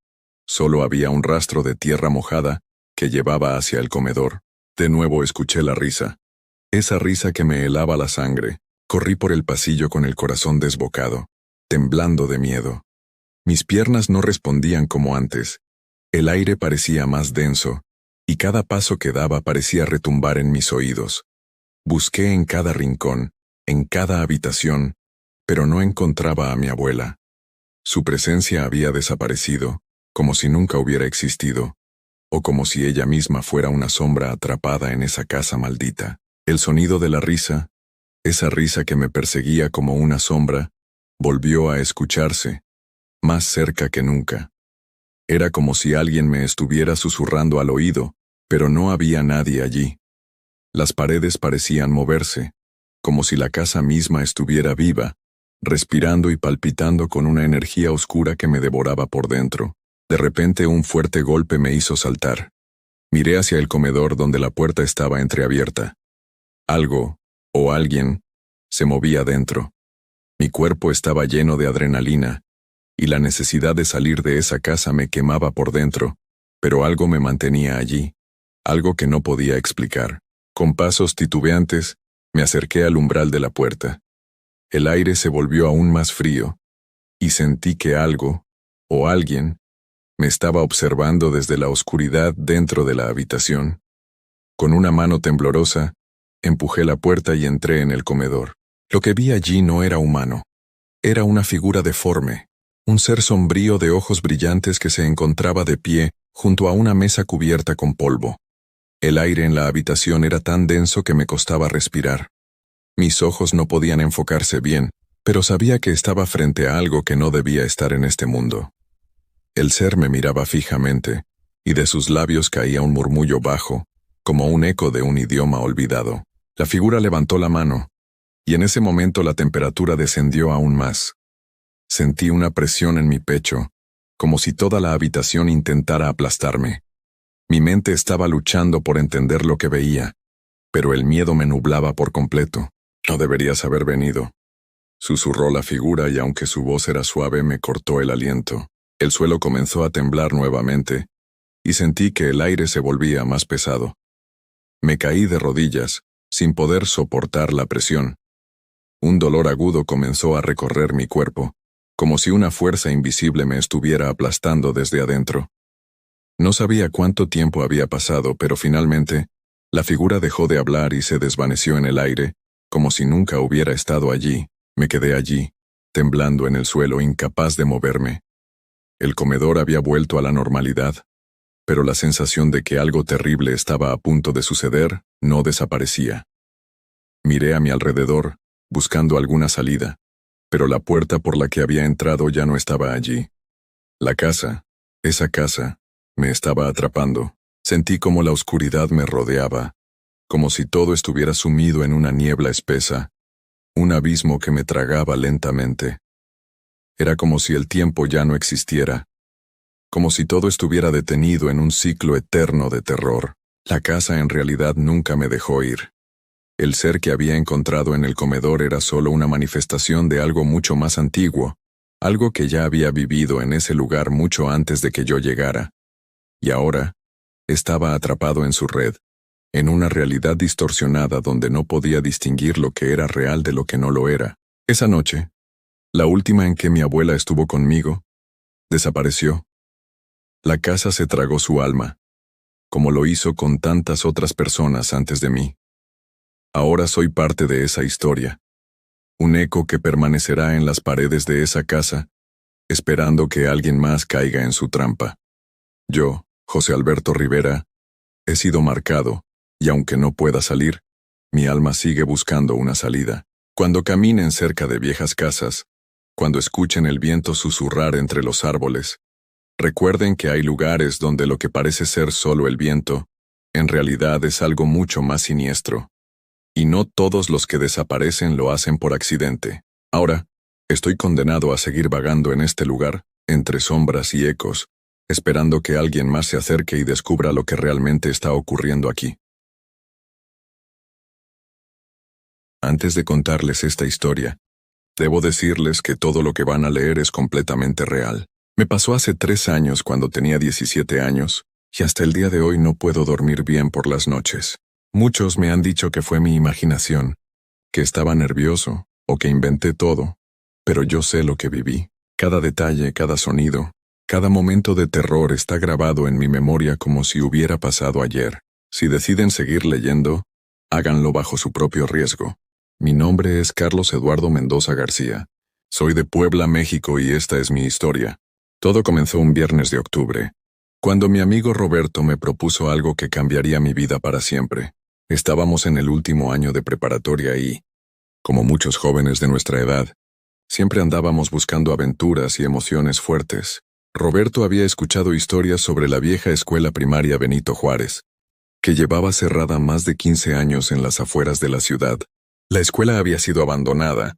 Solo había un rastro de tierra mojada que llevaba hacia el comedor. De nuevo escuché la risa. Esa risa que me helaba la sangre. Corrí por el pasillo con el corazón desbocado, temblando de miedo. Mis piernas no respondían como antes. El aire parecía más denso, y cada paso que daba parecía retumbar en mis oídos. Busqué en cada rincón, en cada habitación, pero no encontraba a mi abuela. Su presencia había desaparecido, como si nunca hubiera existido, o como si ella misma fuera una sombra atrapada en esa casa maldita. El sonido de la risa, esa risa que me perseguía como una sombra, volvió a escucharse, más cerca que nunca. Era como si alguien me estuviera susurrando al oído, pero no había nadie allí. Las paredes parecían moverse, como si la casa misma estuviera viva, respirando y palpitando con una energía oscura que me devoraba por dentro. De repente un fuerte golpe me hizo saltar. Miré hacia el comedor donde la puerta estaba entreabierta. Algo, o alguien, se movía dentro. Mi cuerpo estaba lleno de adrenalina, y la necesidad de salir de esa casa me quemaba por dentro, pero algo me mantenía allí, algo que no podía explicar. Con pasos titubeantes, me acerqué al umbral de la puerta. El aire se volvió aún más frío, y sentí que algo, o alguien, me estaba observando desde la oscuridad dentro de la habitación. Con una mano temblorosa, empujé la puerta y entré en el comedor. Lo que vi allí no era humano. Era una figura deforme, un ser sombrío de ojos brillantes que se encontraba de pie junto a una mesa cubierta con polvo. El aire en la habitación era tan denso que me costaba respirar. Mis ojos no podían enfocarse bien, pero sabía que estaba frente a algo que no debía estar en este mundo. El ser me miraba fijamente, y de sus labios caía un murmullo bajo, como un eco de un idioma olvidado. La figura levantó la mano, y en ese momento la temperatura descendió aún más. Sentí una presión en mi pecho, como si toda la habitación intentara aplastarme. Mi mente estaba luchando por entender lo que veía, pero el miedo me nublaba por completo. No deberías haber venido. Susurró la figura y aunque su voz era suave me cortó el aliento. El suelo comenzó a temblar nuevamente y sentí que el aire se volvía más pesado. Me caí de rodillas, sin poder soportar la presión. Un dolor agudo comenzó a recorrer mi cuerpo, como si una fuerza invisible me estuviera aplastando desde adentro. No sabía cuánto tiempo había pasado, pero finalmente, la figura dejó de hablar y se desvaneció en el aire, como si nunca hubiera estado allí. Me quedé allí, temblando en el suelo, incapaz de moverme. El comedor había vuelto a la normalidad, pero la sensación de que algo terrible estaba a punto de suceder no desaparecía. Miré a mi alrededor, buscando alguna salida, pero la puerta por la que había entrado ya no estaba allí. La casa, esa casa, me estaba atrapando. Sentí como la oscuridad me rodeaba, como si todo estuviera sumido en una niebla espesa, un abismo que me tragaba lentamente. Era como si el tiempo ya no existiera, como si todo estuviera detenido en un ciclo eterno de terror. La casa en realidad nunca me dejó ir. El ser que había encontrado en el comedor era solo una manifestación de algo mucho más antiguo, algo que ya había vivido en ese lugar mucho antes de que yo llegara. Y ahora, estaba atrapado en su red, en una realidad distorsionada donde no podía distinguir lo que era real de lo que no lo era. Esa noche, la última en que mi abuela estuvo conmigo, desapareció. La casa se tragó su alma, como lo hizo con tantas otras personas antes de mí. Ahora soy parte de esa historia, un eco que permanecerá en las paredes de esa casa, esperando que alguien más caiga en su trampa. Yo, José Alberto Rivera, he sido marcado, y aunque no pueda salir, mi alma sigue buscando una salida. Cuando caminen cerca de viejas casas, cuando escuchen el viento susurrar entre los árboles, recuerden que hay lugares donde lo que parece ser solo el viento, en realidad es algo mucho más siniestro. Y no todos los que desaparecen lo hacen por accidente. Ahora, estoy condenado a seguir vagando en este lugar, entre sombras y ecos, esperando que alguien más se acerque y descubra lo que realmente está ocurriendo aquí. Antes de contarles esta historia, debo decirles que todo lo que van a leer es completamente real. Me pasó hace 3 años cuando tenía 17 años, y hasta el día de hoy no puedo dormir bien por las noches. Muchos me han dicho que fue mi imaginación, que estaba nervioso, o que inventé todo, pero yo sé lo que viví. Cada detalle, cada sonido, cada momento de terror está grabado en mi memoria como si hubiera pasado ayer. Si deciden seguir leyendo, háganlo bajo su propio riesgo. Mi nombre es Carlos Eduardo Mendoza García. Soy de Puebla, México, y esta es mi historia. Todo comenzó un viernes de octubre, cuando mi amigo Roberto me propuso algo que cambiaría mi vida para siempre. Estábamos en el último año de preparatoria y, como muchos jóvenes de nuestra edad, siempre andábamos buscando aventuras y emociones fuertes. Roberto había escuchado historias sobre la vieja escuela primaria Benito Juárez, que llevaba cerrada más de 15 años en las afueras de la ciudad. La escuela había sido abandonada,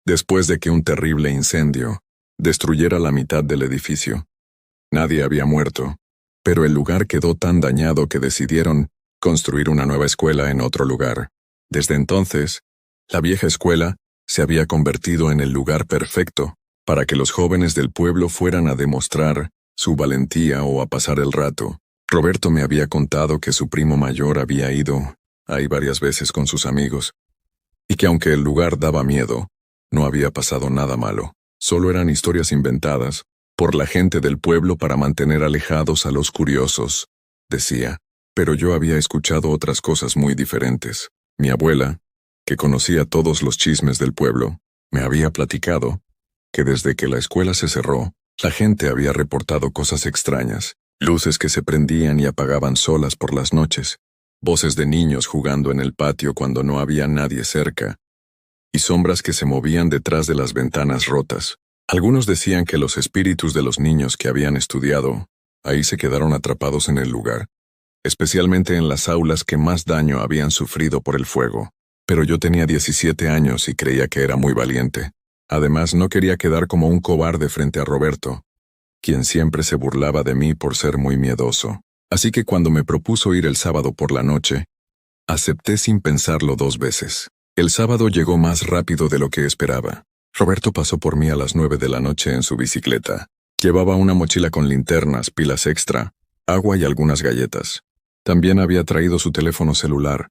después de que un terrible incendio destruyera la mitad del edificio. Nadie había muerto, pero el lugar quedó tan dañado que decidieron construir una nueva escuela en otro lugar. Desde entonces, la vieja escuela se había convertido en el lugar perfecto para que los jóvenes del pueblo fueran a demostrar su valentía o a pasar el rato. Roberto me había contado que su primo mayor había ido ahí varias veces con sus amigos, y que aunque el lugar daba miedo, no había pasado nada malo. Solo eran historias inventadas por la gente del pueblo para mantener alejados a los curiosos, decía. Pero yo había escuchado otras cosas muy diferentes. Mi abuela, que conocía todos los chismes del pueblo, me había platicado que desde que la escuela se cerró, la gente había reportado cosas extrañas, luces que se prendían y apagaban solas por las noches, voces de niños jugando en el patio cuando no había nadie cerca, y sombras que se movían detrás de las ventanas rotas. Algunos decían que los espíritus de los niños que habían estudiado ahí se quedaron atrapados en el lugar, especialmente en las aulas que más daño habían sufrido por el fuego. Pero yo tenía 17 años y creía que era muy valiente. Además, no quería quedar como un cobarde frente a Roberto, quien siempre se burlaba de mí por ser muy miedoso. Así que cuando me propuso ir el sábado por la noche, Acepté sin pensarlo 2 veces. El sábado llegó más rápido de lo que esperaba. Roberto pasó por mí a las 9 de la noche en su bicicleta. Llevaba una mochila con linternas, pilas extra, agua y algunas galletas. También había traído su teléfono celular,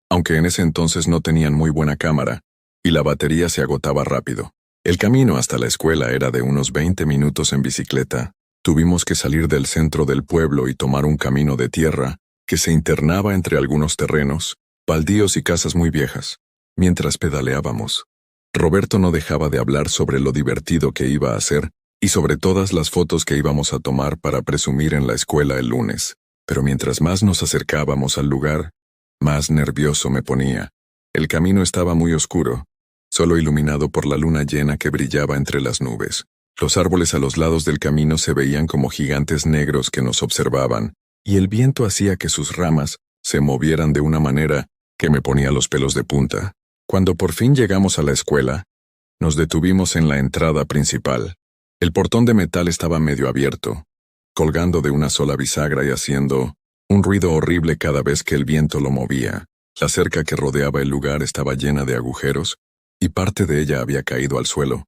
aunque en ese entonces no tenían muy buena cámara, y la batería se agotaba rápido. El camino hasta la escuela era de unos 20 minutos en bicicleta. Tuvimos que salir del centro del pueblo y tomar un camino de tierra que se internaba entre algunos terrenos, baldíos y casas muy viejas. Mientras pedaleábamos, Roberto no dejaba de hablar sobre lo divertido que iba a ser y sobre todas las fotos que íbamos a tomar para presumir en la escuela el lunes. Pero mientras más nos acercábamos al lugar, más nervioso me ponía. El camino estaba muy oscuro, solo iluminado por la luna llena que brillaba entre las nubes. Los árboles a los lados del camino se veían como gigantes negros que nos observaban, y el viento hacía que sus ramas se movieran de una manera que me ponía los pelos de punta. Cuando por fin llegamos a la escuela, nos detuvimos en la entrada principal. El portón de metal estaba medio abierto, colgando de una sola bisagra y haciendo un ruido horrible cada vez que el viento lo movía. La cerca que rodeaba el lugar estaba llena de agujeros, y parte de ella había caído al suelo,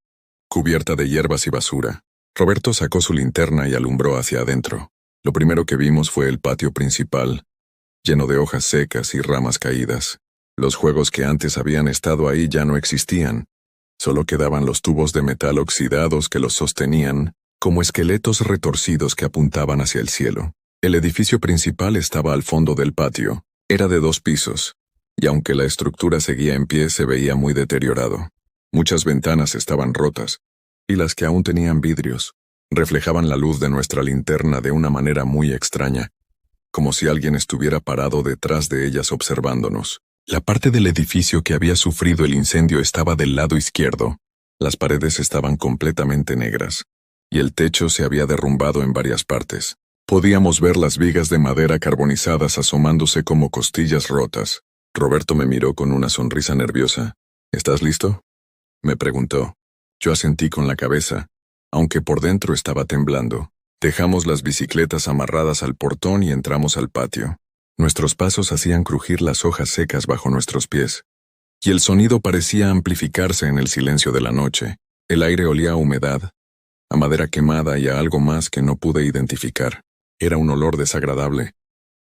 cubierta de hierbas y basura. Roberto sacó su linterna y alumbró hacia adentro. Lo primero que vimos fue el patio principal, lleno de hojas secas y ramas caídas. Los juegos que antes habían estado ahí ya no existían. Solo quedaban los tubos de metal oxidados que los sostenían, como esqueletos retorcidos que apuntaban hacia el cielo. El edificio principal estaba al fondo del patio. Era de 2 pisos, y aunque la estructura seguía en pie, se veía muy deteriorado. Muchas ventanas estaban rotas, y las que aún tenían vidrios reflejaban la luz de nuestra linterna de una manera muy extraña, como si alguien estuviera parado detrás de ellas observándonos. La parte del edificio que había sufrido el incendio estaba del lado izquierdo. Las paredes estaban completamente negras, y el techo se había derrumbado en varias partes. Podíamos ver las vigas de madera carbonizadas asomándose como costillas rotas. Roberto me miró con una sonrisa nerviosa. ¿Estás listo?, me preguntó. Yo asentí con la cabeza, aunque por dentro estaba temblando. Dejamos las bicicletas amarradas al portón y entramos al patio. Nuestros pasos hacían crujir las hojas secas bajo nuestros pies, y el sonido parecía amplificarse en el silencio de la noche. El aire olía a humedad, a madera quemada y a algo más que no pude identificar. Era un olor desagradable,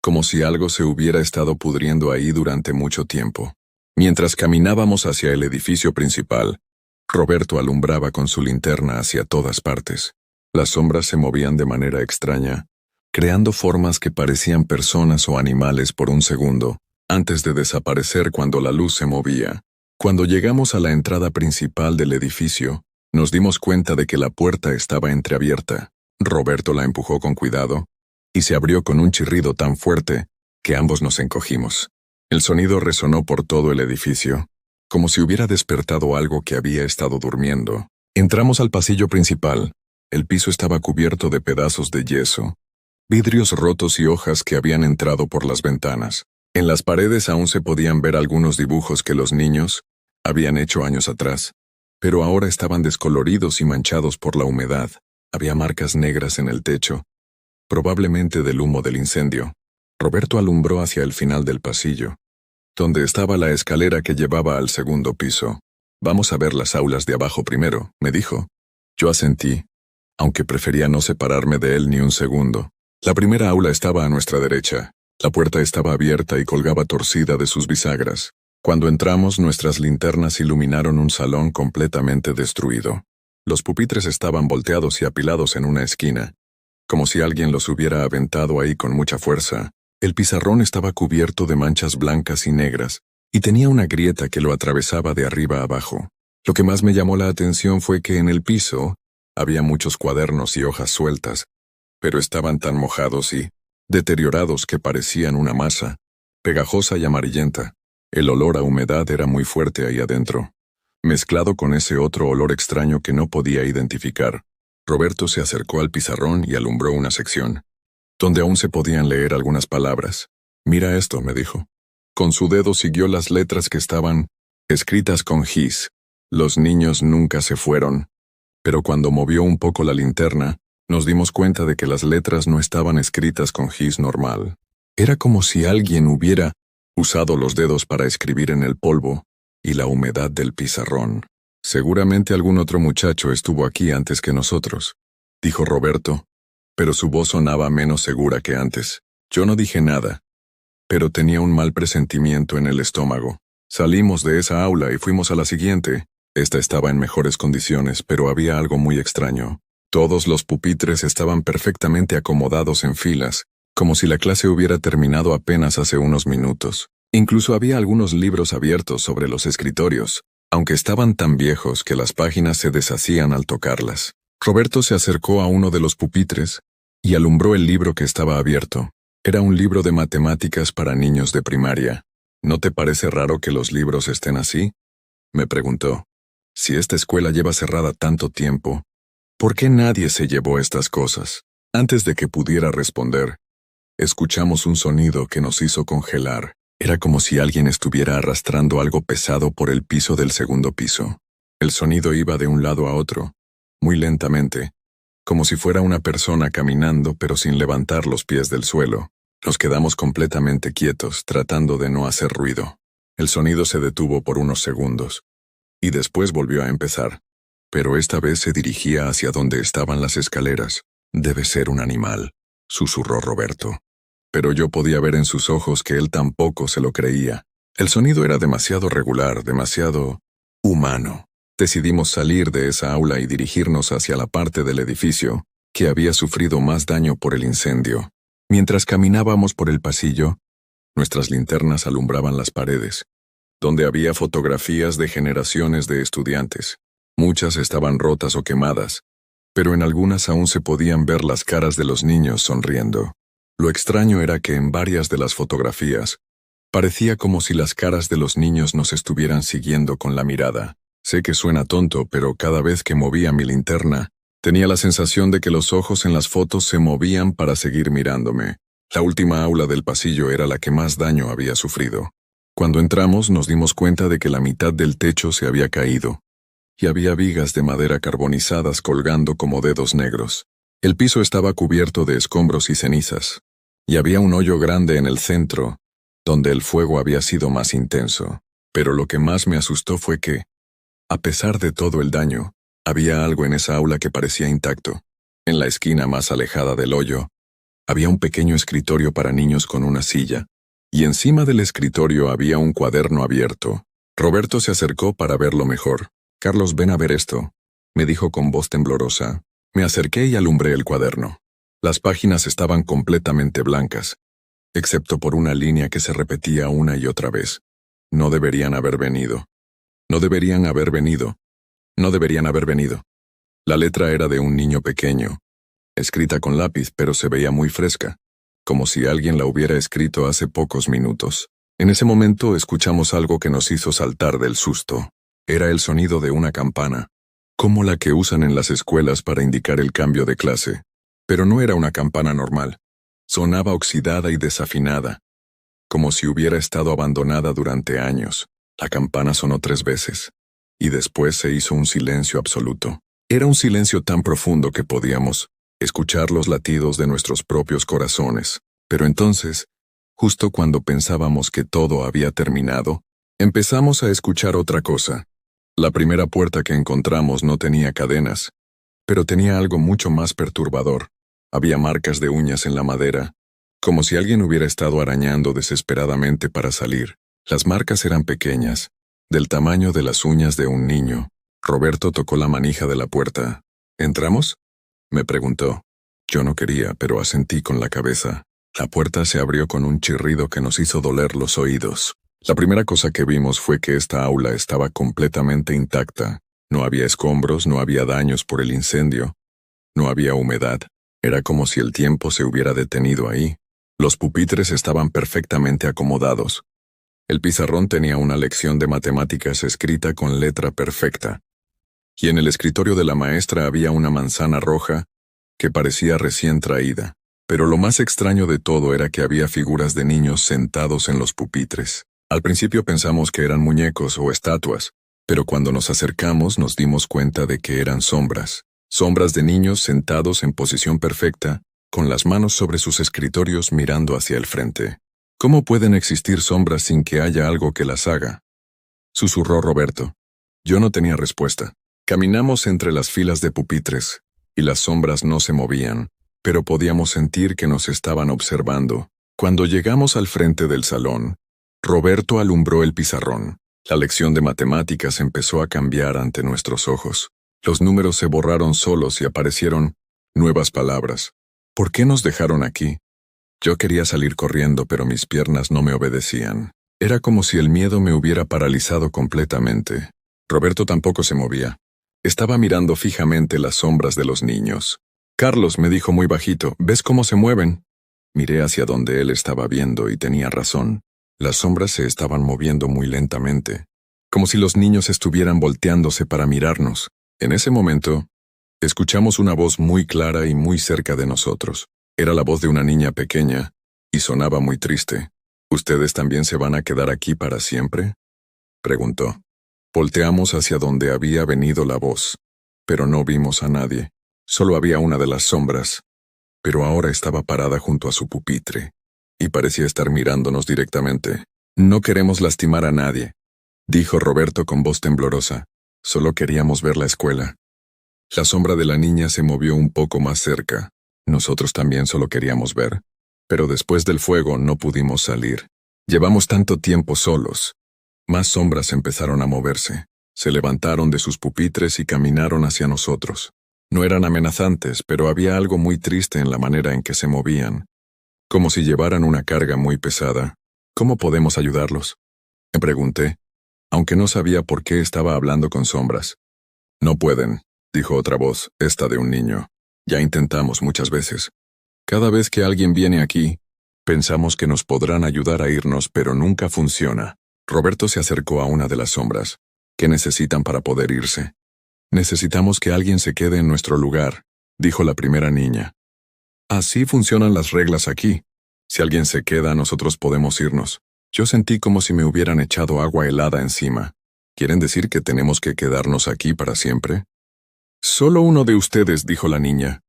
como si algo se hubiera estado pudriendo ahí durante mucho tiempo. Mientras caminábamos hacia el edificio principal, Roberto alumbraba con su linterna hacia todas partes. Las sombras se movían de manera extraña, creando formas que parecían personas o animales por un segundo, antes de desaparecer cuando la luz se movía. Cuando llegamos a la entrada principal del edificio, nos dimos cuenta de que la puerta estaba entreabierta. Roberto la empujó con cuidado, y se abrió con un chirrido tan fuerte que ambos nos encogimos. El sonido resonó por todo el edificio, como si hubiera despertado algo que había estado durmiendo. Entramos al pasillo principal. El piso estaba cubierto de pedazos de yeso, vidrios rotos y hojas que habían entrado por las ventanas. En las paredes aún se podían ver algunos dibujos que los niños habían hecho años atrás, pero ahora estaban descoloridos y manchados por la humedad. Había marcas negras en el techo, probablemente del humo del incendio. Roberto alumbró hacia el final del pasillo, donde estaba la escalera que llevaba al segundo piso. «Vamos a ver las aulas de abajo primero», me dijo. Yo asentí, aunque prefería no separarme de él ni un segundo. La primera aula estaba a nuestra derecha. La puerta estaba abierta y colgaba torcida de sus bisagras. Cuando entramos, nuestras linternas iluminaron un salón completamente destruido. Los pupitres estaban volteados y apilados en una esquina, como si alguien los hubiera aventado ahí con mucha fuerza. El pizarrón estaba cubierto de manchas blancas y negras, y tenía una grieta que lo atravesaba de arriba a abajo. Lo que más me llamó la atención fue que en el piso había muchos cuadernos y hojas sueltas, pero estaban tan mojados y deteriorados que parecían una masa, pegajosa y amarillenta. El olor a humedad era muy fuerte ahí adentro, mezclado con ese otro olor extraño que no podía identificar. Roberto se acercó al pizarrón y alumbró una sección, donde aún se podían leer algunas palabras. «Mira esto», me dijo. Con su dedo siguió las letras que estaban escritas con gis. Los niños nunca se fueron. Pero cuando movió un poco la linterna, nos dimos cuenta de que las letras no estaban escritas con gis normal. Era como si alguien hubiera usado los dedos para escribir en el polvo y la humedad del pizarrón. Seguramente algún otro muchacho estuvo aquí antes que nosotros, dijo Roberto, pero su voz sonaba menos segura que antes. Yo no dije nada, pero tenía un mal presentimiento en el estómago. Salimos de esa aula y fuimos a la siguiente. Esta estaba en mejores condiciones, pero había algo muy extraño. Todos los pupitres estaban perfectamente acomodados en filas, como si la clase hubiera terminado apenas hace unos minutos. Incluso había algunos libros abiertos sobre los escritorios, aunque estaban tan viejos que las páginas se deshacían al tocarlas. Roberto se acercó a uno de los pupitres y alumbró el libro que estaba abierto. Era un libro de matemáticas para niños de primaria. ¿No te parece raro que los libros estén así?, me preguntó. Si esta escuela lleva cerrada tanto tiempo, ¿por qué nadie se llevó estas cosas? Antes de que pudiera responder, escuchamos un sonido que nos hizo congelar. Era como si alguien estuviera arrastrando algo pesado por el piso del segundo piso. El sonido iba de un lado a otro, muy lentamente, como si fuera una persona caminando pero sin levantar los pies del suelo. Nos quedamos completamente quietos, tratando de no hacer ruido. El sonido se detuvo por unos segundos, y después volvió a empezar, pero esta vez se dirigía hacia donde estaban las escaleras. Debe ser un animal, susurró Roberto. Pero yo podía ver en sus ojos que él tampoco se lo creía. El sonido era demasiado regular, demasiado humano. Decidimos salir de esa aula y dirigirnos hacia la parte del edificio que había sufrido más daño por el incendio. Mientras caminábamos por el pasillo, nuestras linternas alumbraban las paredes, donde había fotografías de generaciones de estudiantes. Muchas estaban rotas o quemadas, pero en algunas aún se podían ver las caras de los niños sonriendo. Lo extraño era que en varias de las fotografías parecía como si las caras de los niños nos estuvieran siguiendo con la mirada. Sé que suena tonto, pero cada vez que movía mi linterna, tenía la sensación de que los ojos en las fotos se movían para seguir mirándome. La última aula del pasillo era la que más daño había sufrido. Cuando entramos nos dimos cuenta de que la mitad del techo se había caído, y había vigas de madera carbonizadas colgando como dedos negros. El piso estaba cubierto de escombros y cenizas, y había un hoyo grande en el centro, donde el fuego había sido más intenso. Pero lo que más me asustó fue que, a pesar de todo el daño, había algo en esa aula que parecía intacto. En la esquina más alejada del hoyo, había un pequeño escritorio para niños con una silla, y encima del escritorio había un cuaderno abierto. Roberto se acercó para verlo mejor. «Carlos, ven a ver esto», me dijo con voz temblorosa. Me acerqué y alumbré el cuaderno. Las páginas estaban completamente blancas, excepto por una línea que se repetía una y otra vez. No deberían haber venido. No deberían haber venido. No deberían haber venido. La letra era de un niño pequeño, escrita con lápiz, pero se veía muy fresca, como si alguien la hubiera escrito hace pocos minutos. En ese momento escuchamos algo que nos hizo saltar del susto. Era el sonido de una campana, como la que usan en las escuelas para indicar el cambio de clase. Pero no era una campana normal. Sonaba oxidada y desafinada, como si hubiera estado abandonada durante años. La campana sonó 3 veces, y después se hizo un silencio absoluto. Era un silencio tan profundo que podíamos escuchar los latidos de nuestros propios corazones. Pero entonces, justo cuando pensábamos que todo había terminado, empezamos a escuchar otra cosa. La primera puerta que encontramos no tenía cadenas, pero tenía algo mucho más perturbador. Había marcas de uñas en la madera, como si alguien hubiera estado arañando desesperadamente para salir. Las marcas eran pequeñas, del tamaño de las uñas de un niño. Roberto tocó la manija de la puerta. ¿Entramos?, me preguntó. Yo no quería, pero asentí con la cabeza. La puerta se abrió con un chirrido que nos hizo doler los oídos. La primera cosa que vimos fue que esta aula estaba completamente intacta. No había escombros, no había daños por el incendio, no había humedad. Era como si el tiempo se hubiera detenido ahí. Los pupitres estaban perfectamente acomodados. El pizarrón tenía una lección de matemáticas escrita con letra perfecta. Y en el escritorio de la maestra había una manzana roja que parecía recién traída. Pero lo más extraño de todo era que había figuras de niños sentados en los pupitres. Al principio pensamos que eran muñecos o estatuas, pero cuando nos acercamos nos dimos cuenta de que eran sombras. Sombras de niños sentados en posición perfecta, con las manos sobre sus escritorios mirando hacia el frente. ¿Cómo pueden existir sombras sin que haya algo que las haga? Susurró Roberto. Yo no tenía respuesta. Caminamos entre las filas de pupitres, y las sombras no se movían, pero podíamos sentir que nos estaban observando. Cuando llegamos al frente del salón, Roberto alumbró el pizarrón. La lección de matemáticas empezó a cambiar ante nuestros ojos. Los números se borraron solos y aparecieron nuevas palabras. ¿Por qué nos dejaron aquí? Yo quería salir corriendo, pero mis piernas no me obedecían. Era como si el miedo me hubiera paralizado completamente. Roberto tampoco se movía. Estaba mirando fijamente las sombras de los niños. Carlos me dijo muy bajito, ¿ves cómo se mueven? Miré hacia donde él estaba viendo y tenía razón. Las sombras se estaban moviendo muy lentamente, como si los niños estuvieran volteándose para mirarnos. En ese momento, escuchamos una voz muy clara y muy cerca de nosotros. Era la voz de una niña pequeña, y sonaba muy triste. ¿Ustedes también se van a quedar aquí para siempre?, preguntó. Volteamos hacia donde había venido la voz, pero no vimos a nadie. Solo había una de las sombras, pero ahora estaba parada junto a su pupitre, y parecía estar mirándonos directamente. No queremos lastimar a nadie, dijo Roberto con voz temblorosa. Solo queríamos ver la escuela. La sombra de la niña se movió un poco más cerca. Nosotros también solo queríamos ver. Pero después del fuego no pudimos salir. Llevamos tanto tiempo solos. Más sombras empezaron a moverse. Se levantaron de sus pupitres y caminaron hacia nosotros. No eran amenazantes, pero había algo muy triste en la manera en que se movían. Como si llevaran una carga muy pesada. ¿Cómo podemos ayudarlos?, me pregunté, aunque no sabía por qué estaba hablando con sombras. No pueden, dijo otra voz, esta de un niño. Ya intentamos muchas veces. Cada vez que alguien viene aquí, pensamos que nos podrán ayudar a irnos, pero nunca funciona. Roberto se acercó a una de las sombras. ¿Qué necesitan para poder irse? Necesitamos que alguien se quede en nuestro lugar, dijo la primera niña. Así funcionan las reglas aquí. Si alguien se queda, nosotros podemos irnos. Yo sentí como si me hubieran echado agua helada encima. ¿Quieren decir que tenemos que quedarnos aquí para siempre? Solo uno de ustedes, dijo la niña.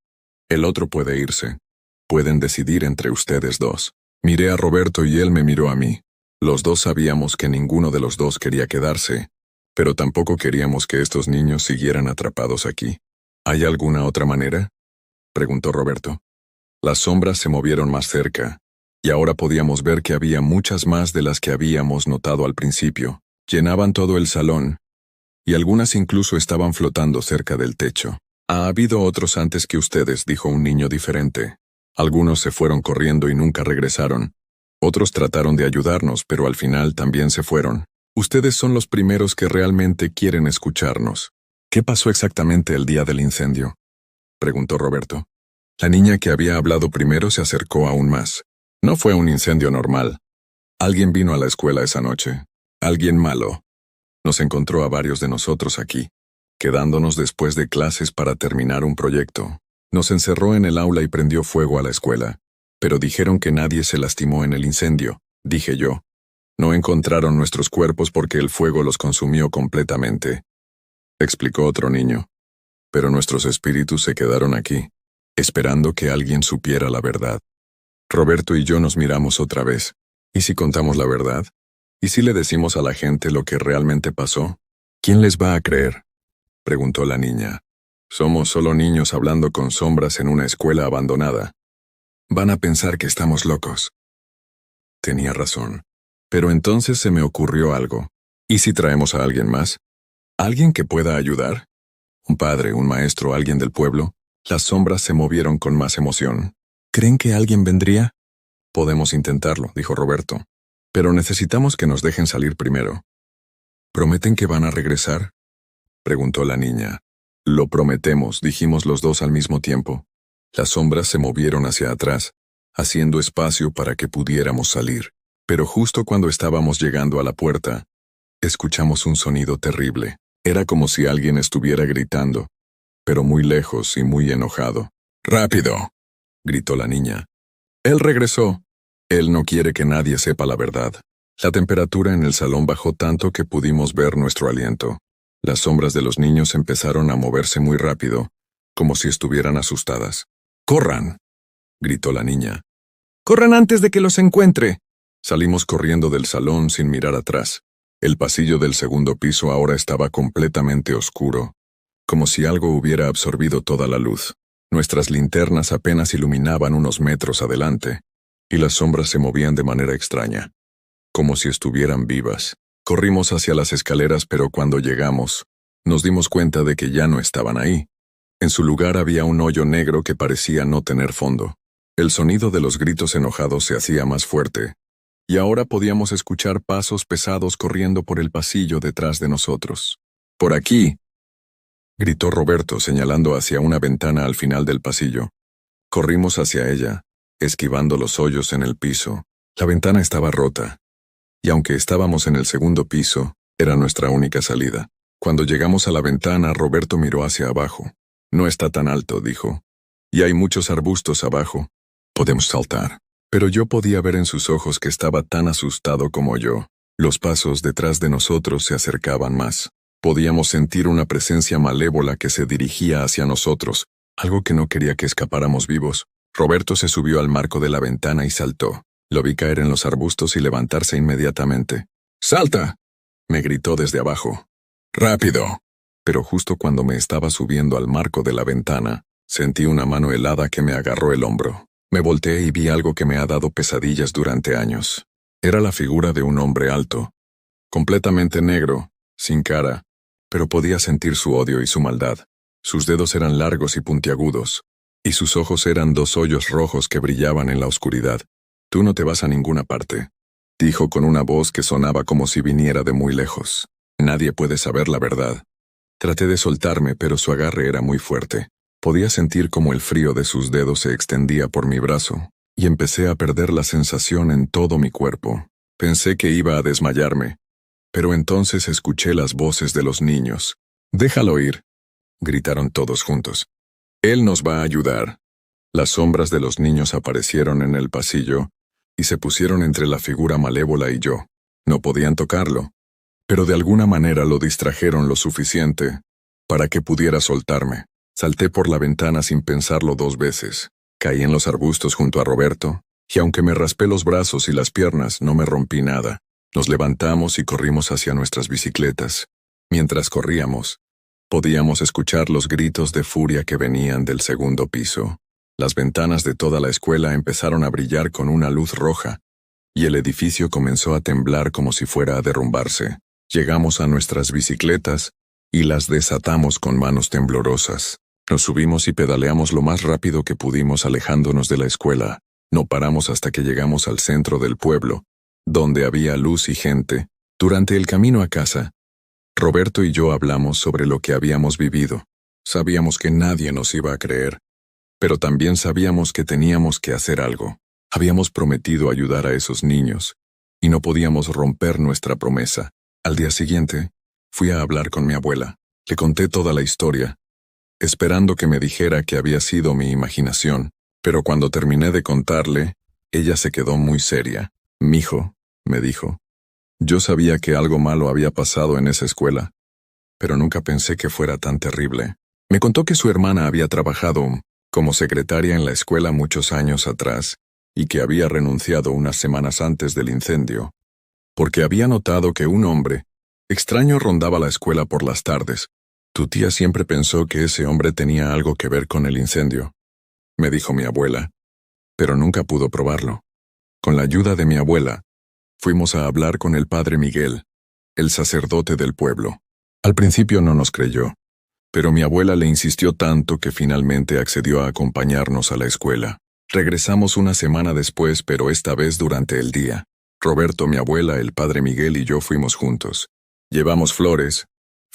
El otro puede irse. Pueden decidir entre ustedes dos. Miré a Roberto y él me miró a mí. Los dos sabíamos que ninguno de los dos quería quedarse, pero tampoco queríamos que estos niños siguieran atrapados aquí. ¿Hay alguna otra manera?, preguntó Roberto. Las sombras se movieron más cerca, y ahora podíamos ver que había muchas más de las que habíamos notado al principio. Llenaban todo el salón, y algunas incluso estaban flotando cerca del techo. Ha habido otros antes que ustedes, dijo un niño diferente. Algunos se fueron corriendo y nunca regresaron. Otros trataron de ayudarnos, pero al final también se fueron. Ustedes son los primeros que realmente quieren escucharnos. ¿Qué pasó exactamente el día del incendio?, preguntó Roberto. La niña que había hablado primero se acercó aún más. No fue un incendio normal. Alguien vino a la escuela esa noche. Alguien malo. Nos encontró a varios de nosotros aquí, quedándonos después de clases para terminar un proyecto. Nos encerró en el aula y prendió fuego a la escuela. Pero dijeron que nadie se lastimó en el incendio, dije yo. No encontraron nuestros cuerpos porque el fuego los consumió completamente, explicó otro niño. Pero nuestros espíritus se quedaron aquí, esperando que alguien supiera la verdad. Roberto y yo nos miramos otra vez. ¿Y si contamos la verdad? ¿Y si le decimos a la gente lo que realmente pasó? ¿Quién les va a creer?, preguntó la niña. Somos solo niños hablando con sombras en una escuela abandonada. Van a pensar que estamos locos. Tenía razón. Pero entonces se me ocurrió algo. ¿Y si traemos a alguien más? ¿Alguien que pueda ayudar? ¿Un padre, un maestro, alguien del pueblo? Las sombras se movieron con más emoción. ¿Creen que alguien vendría? Podemos intentarlo, dijo Roberto. Pero necesitamos que nos dejen salir primero. ¿Prometen que van a regresar?, preguntó la niña. Lo prometemos, dijimos los dos al mismo tiempo. Las sombras se movieron hacia atrás, haciendo espacio para que pudiéramos salir. Pero justo cuando estábamos llegando a la puerta, escuchamos un sonido terrible. Era como si alguien estuviera gritando, pero muy lejos y muy enojado. ¡Rápido!, gritó la niña. Él regresó. Él no quiere que nadie sepa la verdad. La temperatura en el salón bajó tanto que pudimos ver nuestro aliento. Las sombras de los niños empezaron a moverse muy rápido, como si estuvieran asustadas. ¡Corran!, gritó la niña. ¡Corran antes de que los encuentre!, Salimos corriendo del salón sin mirar atrás. El pasillo del segundo piso ahora estaba completamente oscuro, como si algo hubiera absorbido toda la luz. Nuestras linternas apenas iluminaban unos metros adelante, y las sombras se movían de manera extraña, como si estuvieran vivas. Corrimos hacia las escaleras, pero cuando llegamos, nos dimos cuenta de que ya no estaban ahí. En su lugar había un hoyo negro que parecía no tener fondo. El sonido de los gritos enojados se hacía más fuerte, y ahora podíamos escuchar pasos pesados corriendo por el pasillo detrás de nosotros. «¡Por aquí!», gritó Roberto señalando hacia una ventana al final del pasillo. Corrimos hacia ella, esquivando los hoyos en el piso. La ventana estaba rota, y aunque estábamos en el segundo piso, era nuestra única salida. Cuando llegamos a la ventana, Roberto miró hacia abajo. «No está tan alto», dijo, «y hay muchos arbustos abajo. Podemos saltar». Pero yo podía ver en sus ojos que estaba tan asustado como yo. Los pasos detrás de nosotros se acercaban más. Podíamos sentir una presencia malévola que se dirigía hacia nosotros, algo que no quería que escapáramos vivos. Roberto se subió al marco de la ventana y saltó. Lo vi caer en los arbustos y levantarse inmediatamente. «¡Salta!», me gritó desde abajo. «¡Rápido!». Pero justo cuando me estaba subiendo al marco de la ventana, sentí una mano helada que me agarró el hombro. Me volteé y vi algo que me ha dado pesadillas durante años. Era la figura de un hombre alto, completamente negro, sin cara, pero podía sentir su odio y su maldad. Sus dedos eran largos y puntiagudos, y sus ojos eran dos hoyos rojos que brillaban en la oscuridad. «Tú no te vas a ninguna parte», dijo con una voz que sonaba como si viniera de muy lejos. «Nadie puede saber la verdad». Traté de soltarme, pero su agarre era muy fuerte. Podía sentir cómo el frío de sus dedos se extendía por mi brazo, y empecé a perder la sensación en todo mi cuerpo. Pensé que iba a desmayarme, pero entonces escuché las voces de los niños. «¡Déjalo ir!», gritaron todos juntos. «Él nos va a ayudar». Las sombras de los niños aparecieron en el pasillo, y se pusieron entre la figura malévola y yo. No podían tocarlo, pero de alguna manera lo distrajeron lo suficiente para que pudiera soltarme. Salté por la ventana sin pensarlo 2 veces. Caí en los arbustos junto a Roberto, y aunque me raspé los brazos y las piernas, no me rompí nada. Nos levantamos y corrimos hacia nuestras bicicletas. Mientras corríamos, podíamos escuchar los gritos de furia que venían del segundo piso. Las ventanas de toda la escuela empezaron a brillar con una luz roja, y el edificio comenzó a temblar como si fuera a derrumbarse. Llegamos a nuestras bicicletas y las desatamos con manos temblorosas. Nos subimos y pedaleamos lo más rápido que pudimos alejándonos de la escuela. No paramos hasta que llegamos al centro del pueblo, donde había luz y gente. Durante el camino a casa, Roberto y yo hablamos sobre lo que habíamos vivido. Sabíamos que nadie nos iba a creer, pero también sabíamos que teníamos que hacer algo. Habíamos prometido ayudar a esos niños, y no podíamos romper nuestra promesa. Al día siguiente, fui a hablar con mi abuela. Le conté toda la historia, esperando que me dijera que había sido mi imaginación, pero cuando terminé de contarle, ella se quedó muy seria. «Mijo», me dijo, «yo sabía que algo malo había pasado en esa escuela, pero nunca pensé que fuera tan terrible». Me contó que su hermana había trabajado como secretaria en la escuela muchos años atrás y que había renunciado unas semanas antes del incendio, porque había notado que un hombre extraño rondaba la escuela por las tardes. «Tu tía siempre pensó que ese hombre tenía algo que ver con el incendio», me dijo mi abuela, pero nunca pudo probarlo. Con la ayuda de mi abuela, fuimos a hablar con el padre Miguel, el sacerdote del pueblo. Al principio no nos creyó, pero mi abuela le insistió tanto que finalmente accedió a acompañarnos a la escuela. Regresamos una semana después, pero esta vez durante el día. Roberto, mi abuela, el padre Miguel y yo fuimos juntos. Llevamos flores,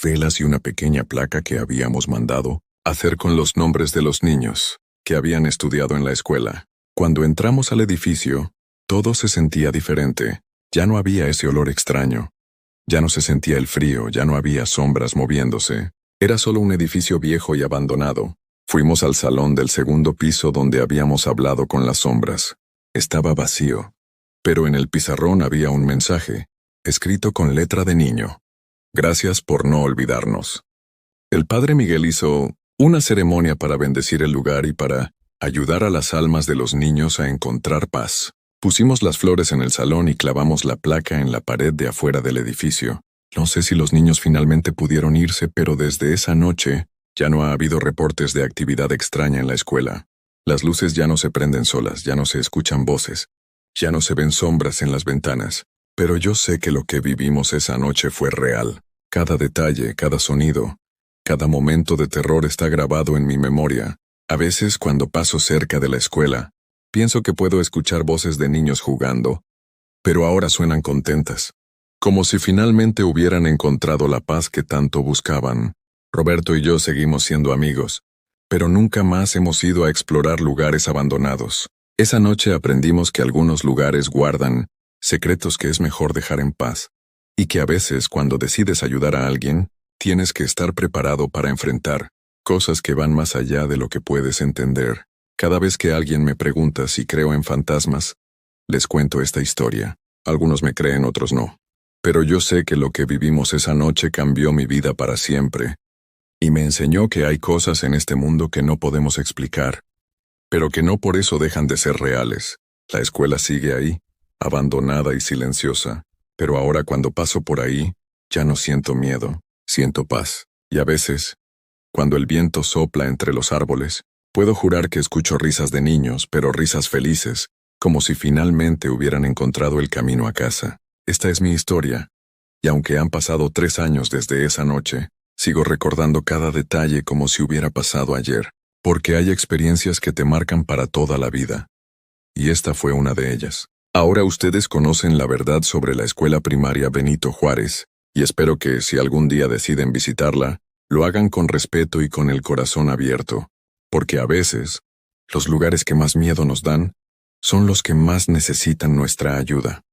velas y una pequeña placa que habíamos mandado hacer con los nombres de los niños que habían estudiado en la escuela. Cuando entramos al edificio, todo se sentía diferente. Ya no había ese olor extraño. Ya no se sentía el frío, ya no había sombras moviéndose. Era solo un edificio viejo y abandonado. Fuimos al salón del segundo piso donde habíamos hablado con las sombras. Estaba vacío, pero en el pizarrón había un mensaje, escrito con letra de niño. «Gracias por no olvidarnos». El padre Miguel hizo una ceremonia para bendecir el lugar y para ayudar a las almas de los niños a encontrar paz. Pusimos las flores en el salón y clavamos la placa en la pared de afuera del edificio. No sé si los niños finalmente pudieron irse, pero desde esa noche ya no ha habido reportes de actividad extraña en la escuela. Las luces ya no se prenden solas, ya no se escuchan voces, ya no se ven sombras en las ventanas. Pero yo sé que lo que vivimos esa noche fue real. Cada detalle, cada sonido, cada momento de terror está grabado en mi memoria. A veces, cuando paso cerca de la escuela, pienso que puedo escuchar voces de niños jugando, pero ahora suenan contentas, como si finalmente hubieran encontrado la paz que tanto buscaban. Roberto y yo seguimos siendo amigos, pero nunca más hemos ido a explorar lugares abandonados. Esa noche aprendimos que algunos lugares guardan secretos que es mejor dejar en paz, y que a veces cuando decides ayudar a alguien, tienes que estar preparado para enfrentar cosas que van más allá de lo que puedes entender. Cada vez que alguien me pregunta si creo en fantasmas, les cuento esta historia. Algunos me creen, otros no. Pero yo sé que lo que vivimos esa noche cambió mi vida para siempre, y me enseñó que hay cosas en este mundo que no podemos explicar, pero que no por eso dejan de ser reales. La escuela sigue ahí, abandonada y silenciosa, pero ahora cuando paso por ahí, ya no siento miedo, siento paz. Y a veces, cuando el viento sopla entre los árboles, puedo jurar que escucho risas de niños, pero risas felices, como si finalmente hubieran encontrado el camino a casa. Esta es mi historia, y aunque han pasado 3 años desde esa noche, sigo recordando cada detalle como si hubiera pasado ayer, porque hay experiencias que te marcan para toda la vida. Y esta fue una de ellas. Ahora ustedes conocen la verdad sobre la escuela primaria Benito Juárez, y espero que, si algún día deciden visitarla, lo hagan con respeto y con el corazón abierto, porque a veces, los lugares que más miedo nos dan son los que más necesitan nuestra ayuda.